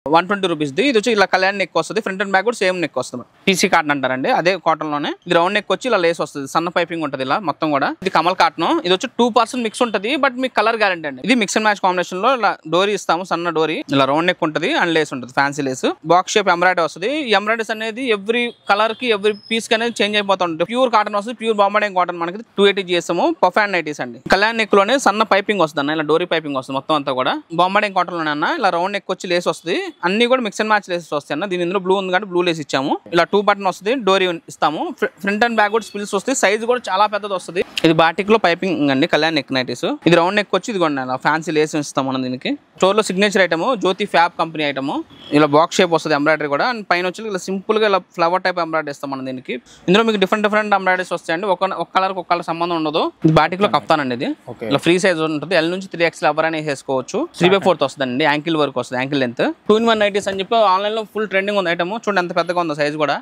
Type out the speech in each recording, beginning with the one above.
120 rupees ఇది వచ్చి ఇలా కళ్యాణ్ నెక్ వస్తుంది. ఫ్రంట్ అండ్ బ్యాక్ కూడా సేమ్ నెక్ వస్తుంది. టీసీ కాటన్ అంటారండి, అదే కాటన్ లోనే. ఇది రౌండ్ నెక్ వచ్చి ఇలా లేస్ వస్తుంది, సన్న పైపింగ్ ఉంటుంది ఇలా మొత్తం కూడా. ఇది కమల్ కాటన్. ఇది వచ్చి 2% మిక్స్ ఉంటుంది, బట్ మీకు కలర్ గ్యారంటీ అండి. ఇది మిక్స్ అండ్ మ్యాచ్ కాంబినేషన్ లో ఇలా డోరీ ఇస్తాము, సన్న డోరీ. ఇలా రౌండ్ నెక్ ఉంటుంది అండ్ లేస్ ఉంటుంది, fancy lace. Box shape embroidery వస్తుంది. ఈ ఎంబ్రాయిడరీస్ అనేది ఎవ్రీ కలర్ కి ఎవ్రీ పీస్ కి అనేది చేంజ్ అయిపోతూ ఉంటుంది. ప్యూర్ కాటన్ వస్తుంది, ప్యూర్ బాంబే కాటన్. మనకి 280 చేస్తాము. పఫ్ అండ్ నైటీస్ అండి. కళ్యాణ్ నెక్ లోనే సన్న పైపింగ్ వస్తుంది అన్న, ఇలా డోరీ పైపింగ్ వస్తుంది మొత్తం అంతా కూడా. బాంబే కాటన్ లోనే అన్న ఇలా రౌండ్ నెక్ వచ్చి లేస్ వస్తుంది. అన్ని కూడా మిక్స్ అండ్ మ్యాచ్ లేసెస్ వస్తాయి అన్న. దీని ఇందులో బ్లూ ఉంది కాబట్టి బ్లూ లేస్ ఇచ్చాము. ఇలా 2 బటన్ వస్తుంది, డోరీ ఇస్తాము. ఫ్రంట్ అండ్ బ్యాక్ కూడా స్పిల్స్ వస్తాయి. సైజ్ కూడా చాలా పెద్దది వస్తుంది. ఇది బాటిక్ లో పైపింగ్ అండి, కళ్యాణ్ నెక్ నైటీస్. ఇది రౌండ్ నెక్ వచ్చి ఇది ఫ్యాన్సీ లేస్ ఇస్తాం మనం దీనికి. స్టోర్ లో సిగ్నేచర్ ఐటమ్, జ్యోతి ఫ్యాబ్ కంపెనీ ఐటమ్. ఇలా బాక్స్ షేప్ వస్తుంది ఎంబ్రాయిడరీ కూడా. అండ్ పైన వచ్చి ఇలా సింపుల్ గా ఇలా ఫ్లవర్ టైప్ ఎంబ్రాయిడరీ ఇస్తాం మనం దీనికి. ఇందులో మీకు డిఫరెంట్ ఎంబ్రాయిడరీస్ వస్తాయండి. ఒక కలర్ ఒక కలర్ సంబంధం ఉండదు. ఇది బాటిక్ లో కప్తానండి. ఇది ఇలా ఫ్రీ సైజ్ ఉంటుంది. L నుంచి 3XL ఎవరైనా వేసుకోవచ్చు. 3/4 వస్తుందండి, యాంకిల్ వరకు వస్తుంది, యాంకిల్ లెంత్. 2-in-1 నైటీస్ అని చెప్పి ఆన్లైన్ లో ఫుల్ ట్రెండింగ్ ఉంది ఐటమ్. చూడండి ఎంత పెద్దగా ఉందో సైజ్ కూడా.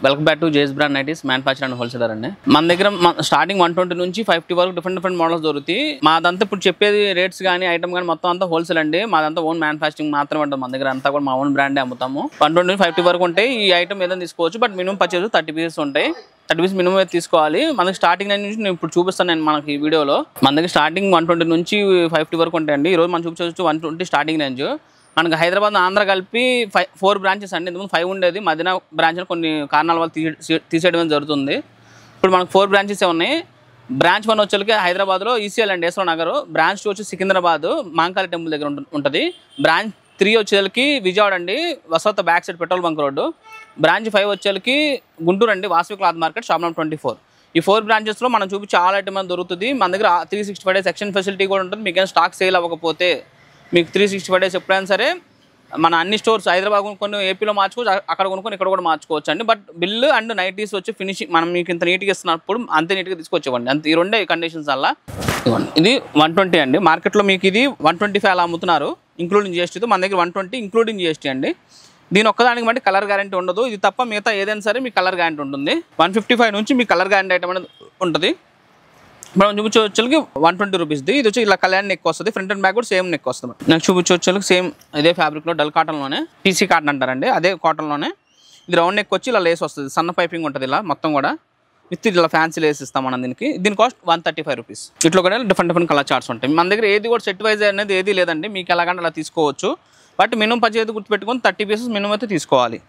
వెల్కమ్ బ్యాక్ టు జేస్ brand nighties manufacture and wholesaler అండి. మన దగ్గర స్టార్టింగ్ 120 నుంచి 50 వరకు డిఫరెంట్ మోడల్స్ దొరుకుతాయి. మాదంతా ఇప్పుడు చెప్పేది రేట్స్ కానీ ఐటమ్ కానీ మొత్తం అంతా హోల్సేల్ అండి. మాదంతా ఓన్ మ్యానుఫ్యాక్చరింగ్ మాత్రమే ఉంటుంది. మన దగ్గర అంతా కూడా మా ఓన్ బ్రాండే అమ్ముతాము. 120 నుంచి 50 వరకు ఉంటాయి. ఈ ఐటమ్ ఏదైనా తీసుకోవచ్చు, బట్ మినిమం పర్చేజ్ 30 పీసెస్ ఉంటాయి. 30 పీసెస్ మినిమం అయితే తీసుకోవాలి. మనకి స్టార్టింగ్ నుంచి నేను ఇప్పుడు చూపిస్తాను నేను మనకి ఈ వీడియోలో. మన దగ్గర స్టార్టింగ్ 120 నుంచి 50 వరకు ఉంటాయండి. ఈరోజు మనం చూపించవచ్చు 120 స్టార్టింగ్ రేంజ్. మనకి హైదరాబాద్ ఆంధ్ర కలిపి 4 బ్రాంచెస్ అండి. ఇంతకుముందు 5 ఉండేది, మధ్యన బ్రాంచ్లో కొన్ని కారణాల వల్ల తీసేయడం జరుగుతుంది. ఇప్పుడు మనకు 4 బ్రాంచెస్ ఉన్నాయి. బ్రాంచ్ 1 వచ్చేకి హైదరాబాద్లో ECL అండి, ఎస్లో నగర్. బ్రాంచ్ 2 వచ్చి సికింద్రాబాద్ మాంకాళి టెంపుల్ దగ్గర ఉంటుంది. బ్రాంచ్ 3 వచ్చేకి విజయవాడ అండి, వసత back side petrol bunk road. Branch 5 వచ్చేకి గుంటూరు అండి, Vasavi cloth market, shop number 24. ఈ 4 బ్రాంచెస్లో మనం చూపించి చాలా ఐటమ్ దొరుకుతుంది. మన దగ్గర 365 డేస్ ఎక్స్చేంజ్ ఫెసిలిటీ కూడా ఉంటుంది. మీకు స్టాక్ సేల్ అవ్వకపోతే మీకు 365 డేస్ ఎప్పుడైనా సరే మన అన్ని స్టోర్స్ హైదరాబాద్ కొనుక్కొని ఏపీలో మార్చుకోవచ్చు, అక్కడ కొనుక్కొని ఇక్కడ కూడా మార్చుకోవచ్చు అండి. బట్ బిల్లు అండ్ నైటీస్ వచ్చి ఫినిషింగ్ మనం మీకు ఇంత నీట్గా ఇస్తున్నప్పుడు అంతే నీట్గా తీసుకొచ్చేవండి. అంత ఈ రెండే కండిషన్స్ వల్ల. ఇది 120 అండి. మార్కెట్లో మీకు ఇది 125 అలా అమ్ముతున్నారు ఇంక్లూడింగ్ GSTతో. మన దగ్గర 120 ఇంక్లూడింగ్ GST అండి. దీని ఒక్కదానికి బట్టి కలర్ గ్యారంటీ ఉండదు. ఇది తప్ప మిగతా ఏదైనా సరే మీకు కలర్ గ్యారంటీ ఉంటుంది. 155 నుంచి మీకు కలర్ గ్యారంటీ ఐటమ్ అనేది ఉంటుంది. మనం చూపించవచ్చులకి 120 రూపీస్. ఇది వచ్చి ఇలా కళ్యాణ్ నెక్ వస్తుంది. ఫ్రంట్ అండ్ బ్యాక్ కూడా సేమ్ నెక్ వస్తుంది. నాకు చూపించవచ్చులకి సేమ్ ఇదే ఫ్యాబ్రిక్లో డల్ కాటన్లోనే, టీసీ కాటన్ అంటారండి, అదే కాటన్లోనే. ఇది రౌండ్ నెక్ వచ్చి ఇలా లేస్ వస్తుంది, సన్న పైపింగ్ ఉంటుంది ఇలా మొత్తం కూడా. విత్ ఇలా ఫ్యాన్సీ లేస్ ఇస్తాం మనం దీనికి. దీని కాస్ట్ 135 రూపీస్. ఇట్లా కూడా డిఫరెంట్ కలర్ చార్ట్స్ ఉంటాయి. మన దగ్గర ఏది కూడా సెట్ వైజ్ అనేది ఏది లేదండి. మీకు ఎలాగంటే అలా తీసుకోవచ్చు. బట్ మినిమం పర్చేజ్ గుర్తుపెట్టుకొని 30 పీసెస్ మినిమం అయితే తీసుకోవాలి.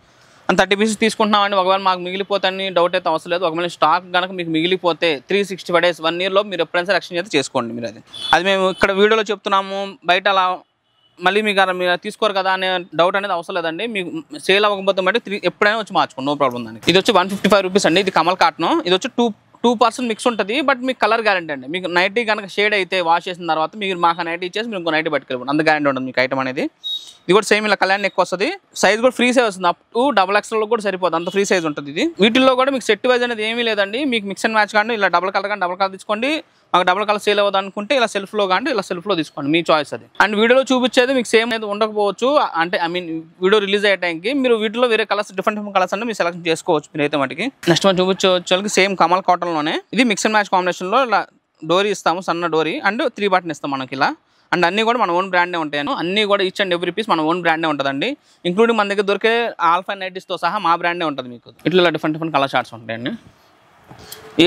అండ్ 30 పీసెస్ తీసుకుంటున్నామండి. ఒకవేళ మాకు మిగిలిపోతాయని డౌట్ అయితే అవసరం లేదు. ఒకవేళ స్టాక్ కనుక మీకు మిగిలిపోతే 365 డేస్ 1 ఇయర్లో మీరు ఎప్పుడైనా సరే ఎక్స్చేంజ్ అయితే చేసుకోండి. మీరు అది మేము ఇక్కడ వీడియోలో చెప్తున్నాము, బయట అలా మళ్ళీ మీరు తీసుకోరు కదా అనే డౌట్ అనేది అవసరం లేదండి. మీకు సేల్ అవ్వకపోతే బట్టి ఎప్పుడైనా వచ్చి మార్చుకోండి, నో ప్రాబ్లం దానికి. ఇది వచ్చి 155 రూపీస్ అండి. ఇది కమల్ కాటన్. ఇది వచ్చి 2% మిక్స్ ఉంటుంది, బట్ మీకు కలర్ గ్యారంటీ అండి. మీకు నైటీ కనుక షేడ్ అయితే వాష్ చేసిన తర్వాత మీరు మాకు నైటీ ఇచ్చేసి మీరు ఇంకో నైటీ పట్టుకెళ్ళిపోండి, అంత గ్యారంటీ ఉంటుంది మీకు ఐటమ్ అనేది. ఇది కూడా సేమ్ ఇలా కళ్యాణ్ ఎక్కువ వస్తుంది. సైజ్ కూడా ఫ్రీ సైజ్ వస్తుంది, అప్ టు XXL కూడా సరిపోతుంది, అంత ఫ్రీ సైజ్ ఉంటుంది ఇది. వీటిల్లో కూడా మీకు సెట్ వైజ్ అనేది ఏమీ లేదండి. మీకు మిక్స్ అండ్ మ్యాచ్ కానీ ఇలా డబుల్ కలర్ తీసుకోండి. మాకు డబుల్ కలర్ సేల్ అవ్వదు అనుకుంటే ఇలా సెల్ఫ్లో కానీ ఇలా సెల్ఫ్లో తీసుకోండి, మీ చాయిస్ అది. అండ్ వీడియోలో చూపించేది మీకు సేమ్ అనేది ఉండకపోవచ్చు. అంటే వీడియో రిలీజ్ అయ్యే టైంకి మీరు వీటిలో వేరే కలర్స్ డిఫరెంట్ కలర్స్ అంటే మీరు సెలెక్ట్ చేసుకోవచ్చు మీరు అయితే మటుకి. నెక్స్ట్ మనం చూపించవచ్చు సేమ్ కమల్ కాటన్లోనే. ఇది మిక్స్ అండ్ మ్యాచ్ కాంబినేషన్లో ఇలా డోరీ ఇస్తాము, సన్న డోరీ అండ్ 3 బటన్ ఇస్తాం మనకి ఇలా. అండ్ అన్నీ కూడా మన ఓన్ బ్రాండే ఉంటాయి. అన్నీ కూడా ఈచ్ అండ్ ఎవ్రీ పీస్ మన ఓన్ బ్రాండే ఉంటుందండి. ఇంక్లూడింగ్ మన దగ్గర దొరికే ఆల్ఫా నైటీస్తో సహా మా బ్రాండే ఉంటుంది మీకు. ఇట్లా డిఫరెంట్ కలర్ చార్ట్స్ ఉంటాయండి.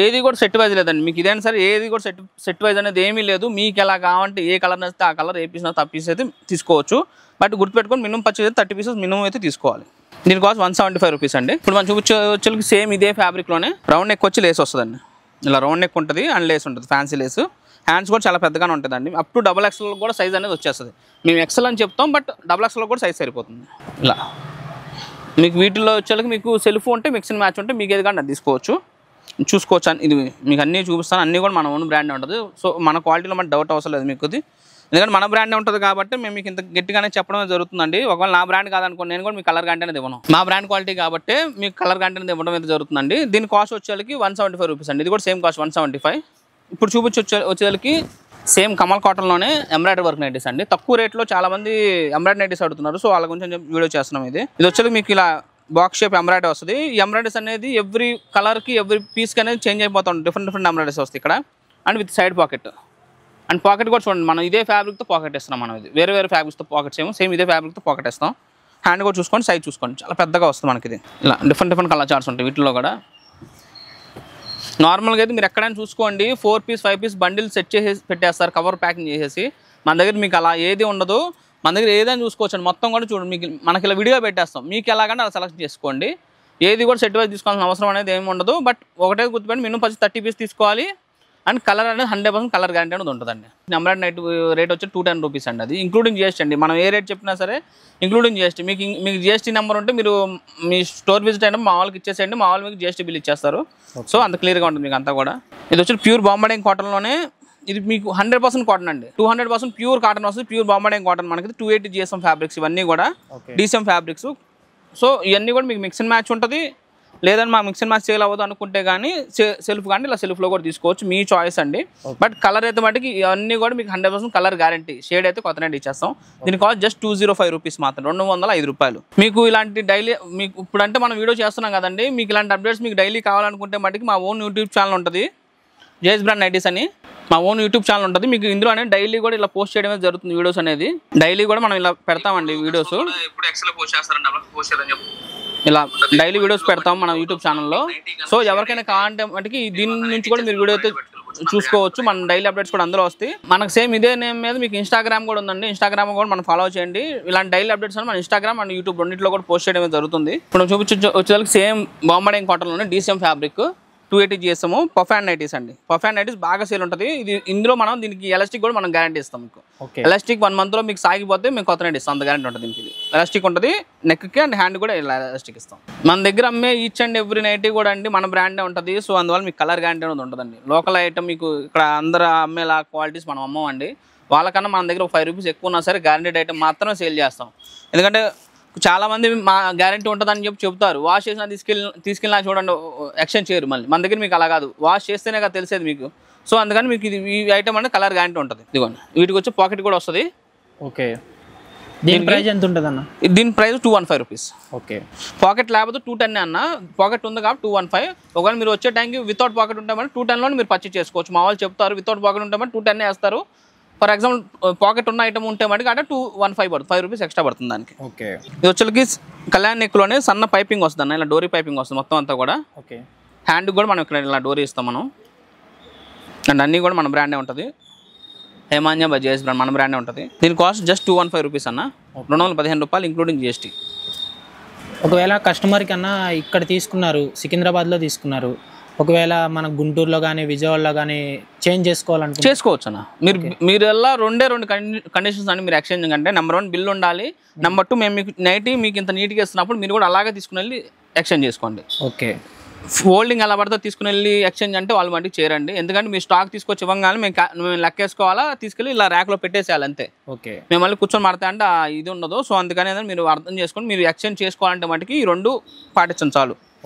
ఏది కూడా సెట్ వైజ్ లేదండి. మీకు ఇదైనా సరే ఏది కూడా సెట్ వైజ్ అనేది ఏమీ లేదు. మీకు ఎలా కావాలంటే ఏ కలర్ నచ్చితే ఆ కలర్, ఏ పీస్ నచ్చితే ఆ పీస్ అయితే తీసుకోవచ్చు. బట్ గుర్తుపెట్టుకొని మినిమం పర్చేజ్ 30 పీసెస్ మినిమం అయితే తీసుకోవాలి. దీని కాస్ట్ 175 రూపీస్ అండి. ఇప్పుడు మనం చూపించే సేమ్ ఇదే ఫ్యాబ్రిక్లోనే రౌండ్ నెక్ వచ్చి లేస్ వస్తుందండి. ఇలా రౌండ్ నెక్ ఉంటుంది అండ్ లేస్ ఉంటుంది, ఫ్యాన్సీ లేస్. హ్యాండ్స్ కూడా చాలా పెద్దగానే ఉంటుందండి. అప్ టు XXL కూడా సైజ్ అనేది వచ్చేస్తుంది. మేము XL అని చెప్తాం, బట్ XXL కూడా సైజ్ సరిపోతుంది. ఇలా మీకు వీటిల్లో వచ్చేకి మీకు సెల్ఫ్ ఉంటే మిక్స్ అండ్ మ్యాచ్ ఉంటే మీకు ఏది కానీ అది తీసుకోవచ్చు, చూసుకోవచ్చు. ఇది మీకు అన్నీ చూపిస్తాను. అన్నీ కూడా మన ఓన్ బ్రాండ్ ఉంటుంది. సో మన క్వాలిటీలో మన డౌట్ అవసరం లేదు మీకు. ఎందుకంటే మన బ్రాండ్ ఉంటుంది కాబట్టి మేము మీకు ఇంత గట్టిగానే చెప్పడం జరుగుతుందండి. ఒకవేళ నా బ్రాండ్ కాదనుకోండి నేను కూడా మీకు కలర్ గ్యారంటీ అనేది ఇవ్వను. మా బ్రాండ్ క్వాలిటీ కాబట్టి మీకు కలర్ గ్యారంటీ అనేది ఇవ్వడం అయితే జరుగుతుందండి. దీని కాస్ట్ వచ్చేకి 175 రూపీస్ అండి. ఇది కూడా సేమ్ కాస్ట్ 175. ఇప్పుడు వచ్చేకి సేమ్ కమల్ కాటన్లోనే ఎంబ్రాయిడరీ వర్క్ నైటీస్ అండి. తక్కువ రేట్లో చాలా మంది ఎంబ్రాయిడరీ నైటీస్ అడుగుతున్నారు. సో వాళ్ళ గురించి వీడియో చేస్తున్నాం. ఇది వచ్చేకి మీకు ఇలా బాక్స్ షేప్ ఎంబ్రాయిడరీ వస్తుంది. ఈ ఎంబ్రాయిడరీస్ అనేది ఎవ్రీ కలర్కి ఎవ్రీ పీస్కి అనేది చేంజ్ అయిపోతూ ఉంటుంది. డిఫరెంట్ ఎంబ్రాయిడరీస్ వస్తాయి ఇక్కడ. And with side pocket and pocket కూడా చూడండి, మనం ఇదే ఫ్యాబ్రిక్తో పాకెట్ ఇస్తున్నాం. మనం ఇది వేరే ఫ్యాబ్రిక్స్తో పాకెట్స్ ఏమో సేమ్ ఇదే ఫ్యాబ్రిక్తో పాకెట్ ఇస్తాం. హ్యాండ్ కూడా చూసుకోండి, సైజ్ చూసుకోండి, చాలా పెద్దగా వస్తుంది మనకి. ఇది ఇలా డిఫరెంట్ కలర్ చార్ట్స్ ఉంటాయి వీటిలో కూడా. నార్మల్గా అయితే మీరు ఎక్కడైనా చూసుకోండి 4 పీస్ 5 పీస్ బండిల్ సెట్ చేసేసి పెట్టేస్తారు, కవర్ ప్యాకింగ్ చేసేసి. మన దగ్గర మీకు అలా ఏది ఉండదు. మన దగ్గర ఏదైనా చూసుకోవచ్చు, మొత్తం కూడా చూడండి. మీకు మనకి ఇలా విడిగా పెట్టేస్తాం, మీకు ఎలాగంటే అలా సెలెక్ట్ చేసుకోండి. ఏది కూడా సెట్ వైజ్ తీసుకోవాల్సిన అవసరం అనేది ఏమి ఉండదు. బట్ ఒకటే గుర్తుపెట్టి మినిమం 30 పీస్ తీసుకోవాలి. అండ్ కలర్ అనేది 100% కలర్ గ్యారంటీ అనేది ఉంటుందండి. ఎంబ్రాయిడరీ నైట్ రేట్ వచ్చి 210 రూపీస్ అండి. అది ఇంక్లూడింగ్ జిఎస్టీ అండి. మనం ఏ రేట్ చెప్పినా సరే ఇంక్లూడింగ్ జిఎస్టీ. మీకు జిఎస్టీ నెంబర్ ఉంటే మీరు మీ స్టోర్ విజిట్ అయినా మా వాళ్ళకి ఇచ్చేసేయండి, మా వాళ్ళు మీకు జిఎస్టీ బిల్ ఇచ్చేస్తారు. సో అంత క్లియర్గా ఉంటుంది మీకు అంతా కూడా. ఇది వచ్చి ప్యూర్ బాంబడింగ్ కాటన్లోనే. ఇది మీకు 100% కాటన్ అండి. 200% ప్యూర్ కాటన్ వస్తుంది. ప్యూర్ బాంబడింగ్ కాటన్ మనకి 280 GSM ఫ్యాబ్రిక్స్ ఇవన్నీ కూడా DCM ఫ్యాబ్రిక్స్. సో ఇవన్నీ కూడా మీకు మిక్స్ అండ్ మ్యాచ్ ఉంటుంది. లేదని మా మిక్స్ అండ్ మ్యాచ్ సేల్ అవ్వదు అనుకుంటే కానీ సెల్ఫ్ కానీ ఇలా సెల్ఫ్లో కూడా తీసుకోవచ్చు, మీ చాయిస్ అండి. బట్ కలర్ అయితే మటుకి ఇవన్నీ కూడా మీకు 100% కలర్ గ్యారంటీ. షేడ్ అయితే కొత్త నెట్ ఇచ్చేస్తాం. దీని కాస్ట్ జస్ట్ 205 రూపీస్ మాత్రం, 205 రూపాయలు. మీకు ఇలాంటి డైలీ మీకు ఇప్పుడంటే మనం వీడియో చేస్తున్నాం కదండి, మీకు ఇలాంటి అప్డేట్స్ మీకు డైలీ కావాలనుకుంటే మటుకి మా ఓన్ యూట్యూబ్ ఛానల్ ఉంటుంది, జేఎస్ బ్రాండ్ నైటీస్ అని. మా ఓన్ యూట్యూబ్ ఛానల్ ఉంటుంది. మీకు ఇందులో అనేది డైలీ కూడా ఇలా పోస్ట్ చేయడమే జరుగుతుంది. వీడియోస్ అనేది డైలీ కూడా మనం ఇలా పెడతామండి. వీడియోస్ ఇలా డైలీ వీడియోస్ పెడతాం మన యూట్యూబ్ ఛానల్లో. సో ఎవరికైనా కావాలంటే మటుకి దీని నుంచి కూడా మీరు వీడియో అయితే చూసుకోవచ్చు. మన డైలీ అప్డేట్స్ కూడా అందరూ వస్తాయి. మనకు సేమ్ ఇదే నేమ్ మీద మీకు ఇన్స్టాగ్రామ్ కూడా ఉందండి. ఇన్స్టాగ్రామ్ కూడా మనం ఫాలో చేయండి. ఇలాంటి డైలీ అప్డేట్స్ అని మన ఇన్స్టాగ్రామ్ అండ్ యూట్యూబ్ రెండింటిలో కూడా పోస్ట్ చేయడమే జరుగుతుంది. ఇప్పుడు వచ్చేసరికి సేమ్ బాంబడింగ్ కాటన్లోనే DCM fabric 280 GSM puff and nighties అండి. పఫ్ అండ్ నైటీస్ బాగా సేల్ ఉంటుంది. ఇందులో మనం దీనికి ఎలాస్టిక్ కూడా మనం గ్యారంటీ ఇస్తాం. మీకు ఎలాస్టిక్ 1 మంత్లో మీకు సాగిపోతే మీకు కొత్త నైట్ ఇస్తాం, అంత గ్యారంటీ ఉంటుంది. దీనికి ఎలాస్టిక్ ఉంటుంది నెక్కి అండ్ హ్యాండ్ కూడా ఎలాస్టిక్ ఇస్తాం. మన దగ్గర అమ్మే ఈచ్ అండ్ ఎవ్రీ నైటీ కూడా అండి మన బ్రాండే ఉంటుంది. సో అందువల్ల మీకు కలర్ గ్యారంటీ అనేది ఉంటుందండి. లోకల్ ఐటమ్ మీకు ఇక్కడ అందరూ అమ్మేలా క్వాలిటీస్ మనం అమ్మమండి. వాళ్ళకన్నా మన దగ్గర 5 రూపీస్ ఎక్కువ ఉన్నా సరే గ్యారంటీడ్ ఐటమ్ మాత్రమే సేల్ చేస్తాం. ఎందుకంటే చాలామంది మా గ్యారంటీ ఉంటుందని చెప్తారు. వాష్ చేసినా తీసుకెళ్ళినా చూడండి ఎక్స్చేంజ్ చేయరు. మళ్ళీ మన దగ్గర మీకు అలా కాదు, వాష్ చేస్తేనే కదా తెలిసేది మీకు. సో అందుకని మీకు ఇది ఈ ఐటమ్ అనేది కలర్ గ్యారంటీ ఉంటుంది. ఇదిగోండి వీటికి వచ్చి పాకెట్ కూడా వస్తుంది. ఓకే, దీని ప్రైస్ ఎంత ఉంటుంది అన్న? దీని ప్రైస్ 215 రూపీస్. ఓకే, పాకెట్ లేకపోతే 210 అన్న. పాకెట్ ఉంది కాబట్టి 215. ఒకవేళ మీరు వచ్చే టైంకి వితౌట్ పాకెట్ ఉంటామని 210లో మీరు పర్చేస్ చేసుకోవచ్చు. మా వాళ్ళు చెప్తారు వితౌట్ పాకెట్ ఉంటామని 210 వేస్తారు. ఫర్ ఎగ్జాంపుల్ పాకెట్ ఉన్న ఐటమ్ ఉంటే మటుకు అంటే 215 పడుతుంది, 5 రూపీస్ ఎక్స్ట్రా పడుతుంది దానికి. ఓకే, ఇది వచ్చేకి కళ్యాణ్ నెక్లోనే సన్న పైపింగ్ వస్తుంది అన్న, ఇలా డోరీ పైపింగ్ వస్తుంది మొత్తం అంతా కూడా. ఓకే, హ్యాండ్ కూడా మనం ఇక్కడ ఇలా డోరీ ఇస్తాం మనం. అండ్ అన్నీ కూడా మన బ్రాండే ఉంటుంది. హేమాన్య బై జేఎస్ బ్రాండ్ మన బ్రాండే ఉంటుంది. దీని కాస్ట్ జస్ట్ 215 రూపీస్ అన్న, 215 రూపాయలు ఇంక్లూడింగ్ GST. ఒకవేళ కస్టమర్ కన్నా ఇక్కడ తీసుకున్నారు, సికింద్రాబాద్లో తీసుకున్నారు, ఒకవేళ మన గుంటూరులో కానీ విజయవాడలో కానీ చేంజ్ చేసుకోవాలంటే చేసుకోవచ్చు అన్న. మీరు ఎలా రెండు కండిషన్స్ అండి మీరు ఎక్స్చేంజ్ అంటే, నెంబర్ 1 బిల్ ఉండాలి, నెంబర్ 2 మేము మీకు నైటీ మీకు ఇంత నీట్గా ఇస్తున్నప్పుడు మీరు కూడా అలాగే తీసుకుని వెళ్ళి ఎక్స్చేంజ్ చేసుకోండి. ఓకే, హోల్డింగ్ ఎలా పడితే తీసుకుని వెళ్ళి ఎక్స్చేంజ్ అంటే వాళ్ళు మటుకు చేరండి. ఎందుకంటే మీ స్టాక్ తీసుకొచ్చి ఇవ్వగానే మేము లెక్కేసుకోవాలా, తీసుకెళ్ళి ఇలా ర్యాక్లో పెట్టేసేయాలి అంతే. ఓకే, మేము మళ్ళీ కూర్చొని మాడతా అంటే ఇది ఉండదు. సో అందుకని మీరు అర్థం చేసుకొని మీరు ఎక్స్చేంజ్ చేసుకోవాలంటే మటుకి ఈ 2 పాటించండి చాలు.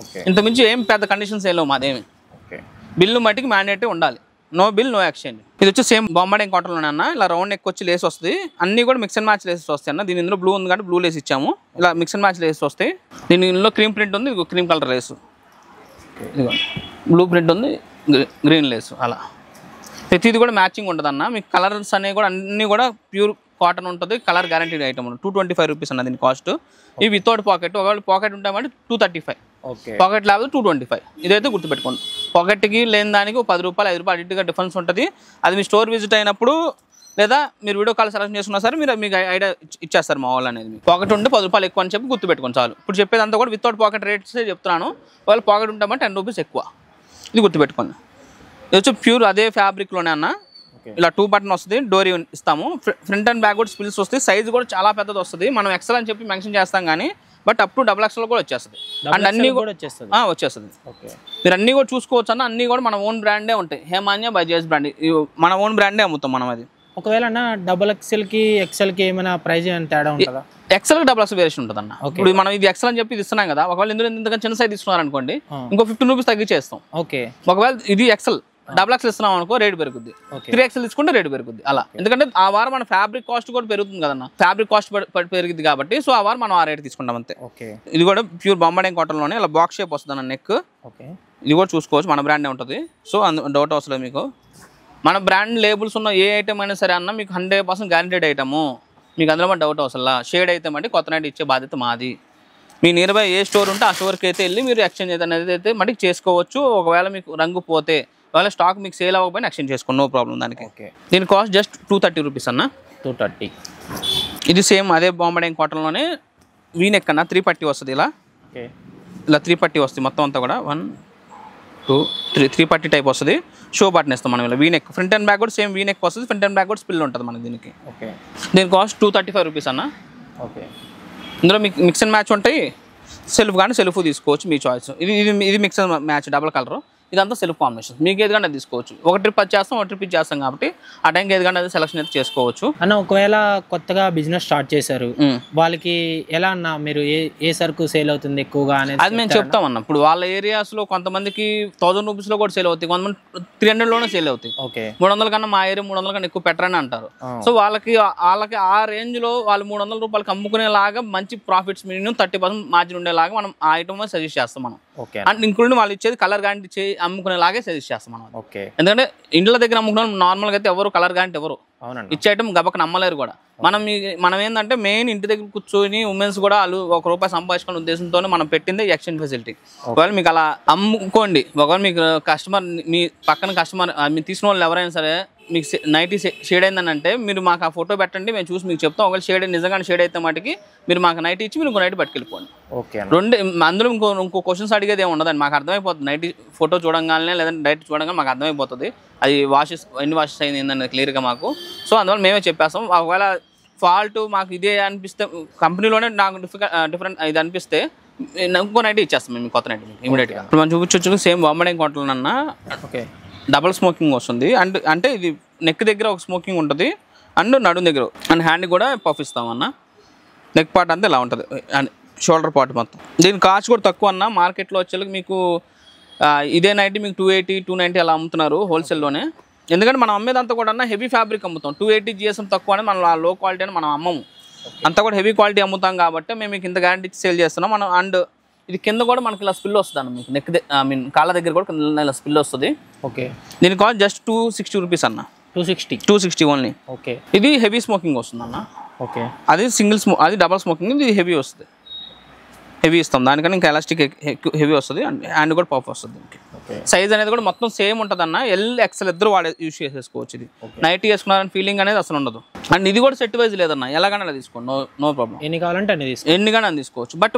ఇంతకుమించి ఏం పెద్ద కండిషన్స్ ఏం లేవు మాదేమి. బిల్లు మట్టికి మ్యాండేటరీ ఉండాలి, నో బిల్ నో ఎక్స్చేంజ్. ఇది వచ్చి సేమ్ బాంబడింగ్ కాటన్లోనే అన్న. ఇలా రౌండ్ నెక్ వచ్చి లేస్ వస్తుంది. అన్ని కూడా మిక్స్ అండ్ మ్యాచ్ లేసెస్ వస్తాయి అన్న. దీని ఇందులో బ్లూ ఉంది కాబట్టి బ్లూ లేస్ ఇచ్చాము. ఇలా మిక్స్ అండ్ మ్యాచ్ లేసెస్ వస్తాయి. దీని ఇందులో క్రీమ్ ప్రింట్ ఉంది, ఇది క్రీమ్ కలర్ లేసు, ఇదిగో బ్లూ ప్రింట్ ఉంది, గ్రీన్ లేసు. అలా ప్రతిది కూడా మ్యాచింగ్ ఉంటుంది అన్న. మీకు కలర్స్ అనేవి కూడా అన్నీ కూడా ప్యూర్ కాటన్ ఉంటుంది. కలర్ గ్యారంటీడ్ ఐటమ్ ఉంటుంది. 225 రూపీస్ అన్న దీని కాస్ట్. ఇవి వితౌట్ పాకెట్. ఒకవేళ పాకెట్ ఉంటామంటే 235. పాకెట్ లేకపోతే 225. ఇదైతే గుర్తుపెట్టుకోండి. పాకెట్కి లేని దానికి 10 రూపాయలు 5 రూపాయలు అడిట్గా డిఫరెన్స్ ఉంటుంది. అది మీ స్టోర్ విజిట్ అయినప్పుడు లేదా మీరు వీడియో కాల్ సెలెక్ట్ చేసుకున్నా సరే మీరు మీకు ఐడియా ఇచ్చేస్తారు మా వాళ్ళు అనేది. పాకెట్ ఉంటే 10 రూపాయలు ఎక్కువ అని చెప్పి గుర్తుపెట్టుకోండి చాలు. ఇప్పుడు చెప్పేదంతా కూడా వితౌట్ పాకెట్ రేట్సే చెప్తున్నాను. వాళ్ళు పాకెట్ ఉంటామంటే 10 రూపీస్ ఎక్కువ. ఇది గుర్తుపెట్టుకోండి. ఇది వచ్చి ప్యూర్ అదే ఫ్యాబ్రిక్లోనే అన్న. ఇలా 2 బటన్ వస్తుంది, డోరీ ఇస్తాము. ఫ్రంట్ అండ్ బ్యాక్ కూడా స్పిల్స్ వస్తాయి. సైజ్ కూడా చాలా పెద్దది వస్తుంది. మనం ఎక్సెల్ అని చెప్పి మెన్షన్ చేస్తాం కానీ బట్ అప్ టు XXL కూడా వచ్చేస్తుంది. అండ్ అన్నీ కూడా వచ్చేస్తుంది. మీరు అన్నీ కూడా చూసుకోవచ్చు అన్న. అన్నీ కూడా మన ఓన్ బ్రాండే ఉంటాయి. హేమాన్య బై జేఎస్ బ్రాండ్ మన ఓన్ బ్రాండే అమ్ముతాం మనం. అది ఒకవేళ XXLకి XLకి ఏమైనా ప్రైస్ ఏమైనా తేడా ఉంటుందా? XL XXL వేరియేషన్ ఉంటుంది అన్న. ఇప్పుడు మనం ఇది XL అని చెప్పి ఇది ఇస్తున్నాం కదా, ఒకవేళ ఇందులో ఇంతకన్నా చిన్న సైజ్ ఇస్తున్నారు అనుకోండి, ఇంకో 15 రూపీస్ తగ్గించేస్తాం. ఓకే, ఒకవేళ ఇది XL డబుల్ ఎక్స్ఎల్ ఇస్తున్నాం అనుకో రేట్ పెరుగుద్ది, 3XL తీసుకుంటే రేట్ పెరుగుద్ది అలా. ఎందుకంటే ఆ వారం మన ఫ్యాబ్రిక్ కాస్ట్ కూడా పెరుగుతుంది కదన్న, ఫ్యాబ్రిక్ కాస్ట్ పెరుగుద్ది కాబట్టి సో ఆ వారం మనం ఆ రేట్ తీసుకుంటాం అంతే. ఇది కూడా ప్యూర్ బొంబాయి కాటన్లోనే ఇలా బాక్స్ షేప్ వస్తుంది అన్న నెక్. ఇది కూడా చూసుకోవచ్చు, మన బ్రాండే ఉంటుంది. సో డౌట్ అవసరం లేదు మీకు. మన బ్రాండ్ లేబుల్స్ ఉన్న ఏ ఐటమ్ అయినా సరే అన్న మీకు 100% గ్యారంటీడ్ ఐటము, మీకు అందులో మన డౌట్ అవసరం. షేడ్ అయితే మట్టి కొత్త నైట్ ఇచ్చే బాధ్యత మాది. మీ నియర్ బై ఏ స్టోర్ ఉంటే ఆ స్టోర్కి అయితే వెళ్ళి మీరు ఎక్స్చేంజ్ అనేది అయితే మటుకు చేసుకోవచ్చు. ఒకవేళ మీకు రంగు పోతే, ఒకవేళ స్టాక్ మీకు సేల్ అవ్వకపోయినా ఎక్స్చేంజ్ చేసుకోండి, నో ప్రాబ్లం దానికి. దీని కాస్ట్ జస్ట్ 230 రూపీస్ అన్న. 230. ఇది సేమ్ అదే బొంబాయి కాటన్లోనే వీనెక్ అన్న, 3 పట్టీ వస్తుంది ఇలా. ఇలా 3 పట్టీ వస్తుంది మొత్తం అంతా కూడా. 1 2 3 3 పట్టీ టైప్ వస్తుంది. షో బటన్ ఇస్తాం మనం ఇలా. వీనెక్ ఫ్రంట్ అండ్ బ్యాక్ కూడా సేమ్ వీనెక్ వస్తుంది, ఫ్రంట్ అండ్ బ్యాక్ కూడా స్పిల్ ఉంటుంది మనకి దీనికి. దీని కాస్ట్ 235 రూపీస్ అన్న. ఇందులో మీకు మిక్స్ అండ్ మ్యాచ్ ఉంటాయి, సెల్ఫ్ కానీ సెల్ఫ్ తీసుకోవచ్చు మీ చాయిస్. ఇది mix and match double colour, ఇదంతా సెల్ఫ్ కాంబినేషన్. మీకు ఏది కానీ తీసుకోవచ్చు. ఒక ట్రిప్ అది చేస్తాం, ఒక ట్రిప్ ఇది చేస్తాం కాబట్టి ఆ టైంకి ఏది కానీ సెలెక్షన్ అయితే చేసుకోవచ్చు అన్న. ఒకవేళ కొత్తగా బిజినెస్ స్టార్ట్ చేశారు వాళ్ళకి ఎలా అన్న, మీరు ఏ సరుకు సేల్ అవుతుంది ఎక్కువగా అనేది అది మేము చెప్తాం అన్న. ఇప్పుడు వాళ్ళ ఏరియాస్లో కొంతమందికి 1000 రూపీస్లో కూడా సేల్ అవుతాయి, కొంతమంది 300లోనే సేల్ అవుతాయి. 300 కన్నా మా ఏరియా 300 కన్నా ఎక్కువ పెట్టరని అంటారు. సో వాళ్ళకి ఆ రేంజ్లో వాళ్ళు 300 రూపాయలకి అమ్ముకునేలాగా మంచి ప్రాఫిట్స్ మినిమం 30% మార్జిన్ ఉండేలాగా మనం ఆ ఐటమ్ సజెస్ట్ చేస్తాం మనం. అండ్ ఇంక్లూడింగ్ వాళ్ళు ఇచ్చేది కలర్ గ్యారంటీ అమ్ముకునేలాగే సజెస్ట్ చేస్తాం మనం. ఎందుకంటే ఇంట్లో దగ్గర అమ్ముకునే నార్మల్గా అయితే ఎవరు కలర్ గ్యారంటీ ఎవరు ఇచ్చే ఐటమ్ గబక నమ్మలేరు కూడా. మనం ఏంటంటే మెయిన్ ఇంటి దగ్గర కూర్చొని ఉమెన్స్ కూడా వాళ్ళు ₹1 సంపాదించుకునే ఉద్దేశంతో మనం పెట్టింది ఎక్స్చేంజ్ ఫెసిలిటీ. ఒకవేళ మీకు అలా అమ్ముకోండి, ఒకవేళ మీకు కస్టమర్ మీ పక్కన కస్టమర్ మీరు తీసుకున్న వాళ్ళు ఎవరైనా సరే మీకు నైటీ షేడ్ అయిందని అంటే మీరు మాకు ఆ ఫోటో పెట్టండి, మేము చూసి మీకు చెప్తాం. ఒకవేళ షేడ్ నిజంగా షేడ్ అయితే మటుకి మీరు మాకు నైట్ ఇచ్చి మీరు ఇంకో నైట్ పట్టుకెళ్ళిపోండి. అందులో ఇంకో క్వశ్చన్స్ అడిగేది ఏమి ఉండదండి, మాకు అర్థమైపోతుంది. నైట్ ఫోటో చూడంగానే లేదంటే డైరెక్ట్ చూడంగానే మాకు అర్థమైపోతుంది అది ఎన్ని వాషెస్ అయింది ఏంటంటే క్లియర్గా మాకు. సో అందువల్ల మేమే చెప్పేస్తాం. ఒకవేళ ఫాల్ట్ మాకు ఇదే అనిపిస్తే కంపెనీలోనే నాకు డిఫరెంట్ ఇది అనిపిస్తే ఇంకో నైట్ ఇచ్చేస్తాం మేము, కొత్త నైట్ ఇమీడియట్గా. ఇప్పుడు మనం చూపించవచ్చు సేమ్ బొంబాయి కాటన్లోనన్నా డబుల్ స్మోకింగ్ వస్తుంది. అంటే ఇది నెక్ దగ్గర ఒక స్మోకింగ్ ఉంటుంది అండ్ నడుం దగ్గర అండ్ హ్యాండ్ కూడా పఫ్ ఇస్తాం అన్న. నెక్ పార్ట్ అంతా ఇలా ఉంటుంది అండ్ షోల్డర్ పార్ట్ మొత్తం. దీని కాస్ట్ కూడా తక్కువ అన్న. మార్కెట్లో వచ్చేకి మీకు ఇదే నైట్ మీకు 280 290 అలా అమ్ముతున్నారు హోల్సేల్లోనే. ఎందుకంటే మనం అమ్మేదంతా కూడా అన్న హెవీ ఫ్యాబ్రిక్ అమ్ముతాం. 280 GSM తక్కువ అని మనం లో క్వాలిటీ అని మనం అమ్మము, అంతా కూడా హెవీ క్వాలిటీ అమ్ముతాం కాబట్టి మేము మీకు ఇంత గ్యారంటీ సేల్ చేస్తున్నాం మనం. అండ్ ఇది కింద కూడా మనకి ఇలా స్పిల్ వస్తుంది అన్న, మీకు నెక్ కాళ్ళ దగ్గర కూడా కింద ఇలా స్పిల్ వస్తుంది. దీని కాస్ట్ జస్ట్ 260 రూపీస్ అన్న. 260 ఓన్లీ. ఇది హెవీ స్మోకింగ్ వస్తుంది అన్న. అది అది డబల్ స్మోకింగ్, ఇది హెవీ వస్తుంది. హెవీ ఇస్తాం దానికన్నా ఇంకా ఎలాస్టిక్ హెవీ వస్తుంది అండ్ హ్యాండ్ కూడా పఫ్ వస్తుంది. దీనికి సైజ్ అనేది కూడా మొత్తం సేమ్ ఉంటుంది అన్న. XL ఇద్దరు యూజ్ చేసేసుకోవచ్చు. ఇది నైట్ వేసుకున్నారని ఫీలింగ్ అనేది అసలు ఉండదు. అండ్ ఇది కూడా సెట్ వైజ్ లేదన్న, ఎలాగైనా తీసుకోండి, నో ప్రాబ్లం. ఎన్ని కావాలంటే ఎన్ని కానీ తీసుకోవచ్చు. బట్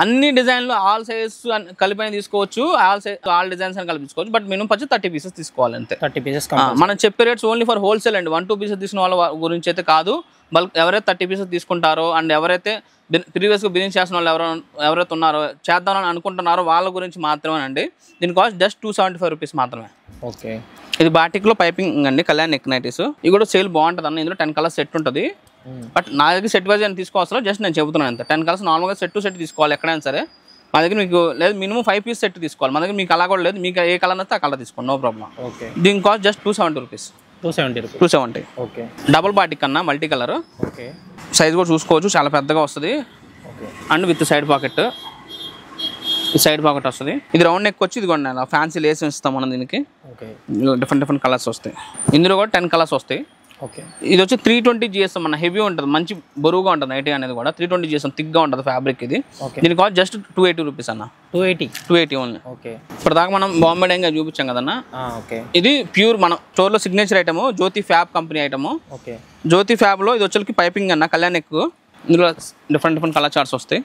అన్ని డిజైన్లు ఆల్ సైజ్ కలిపి తీసుకోవచ్చు, ఆల్ డిజైన్స్ అని కలిపి తీసుకోవచ్చు. బట్ మినిమం 30 పీసెస్ తీసుకోవాలి అంతే. 30 పీసెస్ మనం చెప్పే రేట్స్ ఓన్లీ ఫర్ హోల్సేల్ అండి. 1-2 పీసెస్ తీసుకున్న వాళ్ళ గురించి అయితే కాదు. బల్క్ ఎవరైతే 30 పీసెస్ తీసుకుంటారో అండ్ ఎవరైతే ప్రీవియస్గా బిజినెస్ చేసిన వాళ్ళు ఎవరైతే ఉన్నారో చేద్దామని అనుకుంటున్నారో వాళ్ళ గురించి మాత్రమే అండి. దీని కాస్ట్ జస్ట్ 275 రూపీస్ మాత్రమే. ఇది బాటిక్లో పైపింగ్ అండి, కళ్యాణ్ నెక్ నైటీస్. ఇది కూడా సేల్ బాగుంటుంది అన్న. ఇందులో 10 కలర్స్ సెట్ ఉంటుంది. బట్ నా దగ్గర సెట్ వైజ్ అని తీసుకోవాల్సిన జస్ట్ నేను చెబుతున్నాను అంత. 10 కలర్స్ నార్మల్గా సెట్ తీసుకోవాలి ఎక్కడైనా సరే. మా దగ్గర మీకు లేదు మినిమం 5 పీస్ సెట్ తీసుకోవాలి. మా దగ్గర మీకు అలా కూడా లేదు, మీకు ఏ కలర్ అయితే ఆ కలర్ తీసుకోండి, నో ప్రాబ్లం. దీని cost just 270 rupees. 270. Double batik కన్నా మల్టీ కలర్. సైజ్ కూడా చూసుకోవచ్చు, చాలా పెద్దగా వస్తుంది and with side pocket. Side pocket వస్తుంది. ఇది రౌండ్ నెక్ వచ్చి ఇది కూడా ఫ్యాన్సీ లేస్ ఇస్తాం మనం. దీనికి డిఫరెంట్ కలర్స్ వస్తాయి. ఇందులో కూడా 10 కలర్స్ వస్తాయి. ఇది వచ్చి 320 GSM మన హెవీ ఉంటుంది, మంచి బరువుగా ఉంటుంది నైటీ అనేది కూడా. 320 GSM థిక్గా ఉంటుంది ఫ్యాబ్రిక్ ఇది. దీని కాస్ట్ జస్ట్ 280 రూపీస్ అన్న. 280 ఓన్లీ. ఇప్పటిదాకా మనం బాంబే డైంగా చూపించాం కదన్న. ఇది ప్యూర్ మన స్టోర్లో సిగ్నేచర్ ఐటమ్, జ్యోతి ఫ్యాబ్ కంపెనీ ఐటమ్. జ్యోతి ఫ్యాబ్లో ఇది వచ్చేకి పైపింగ్ అన్న, కళ్యాణ్ నెక్. ఇందులో డిఫరెంట్ కలర్ చార్ట్స్ వస్తాయి.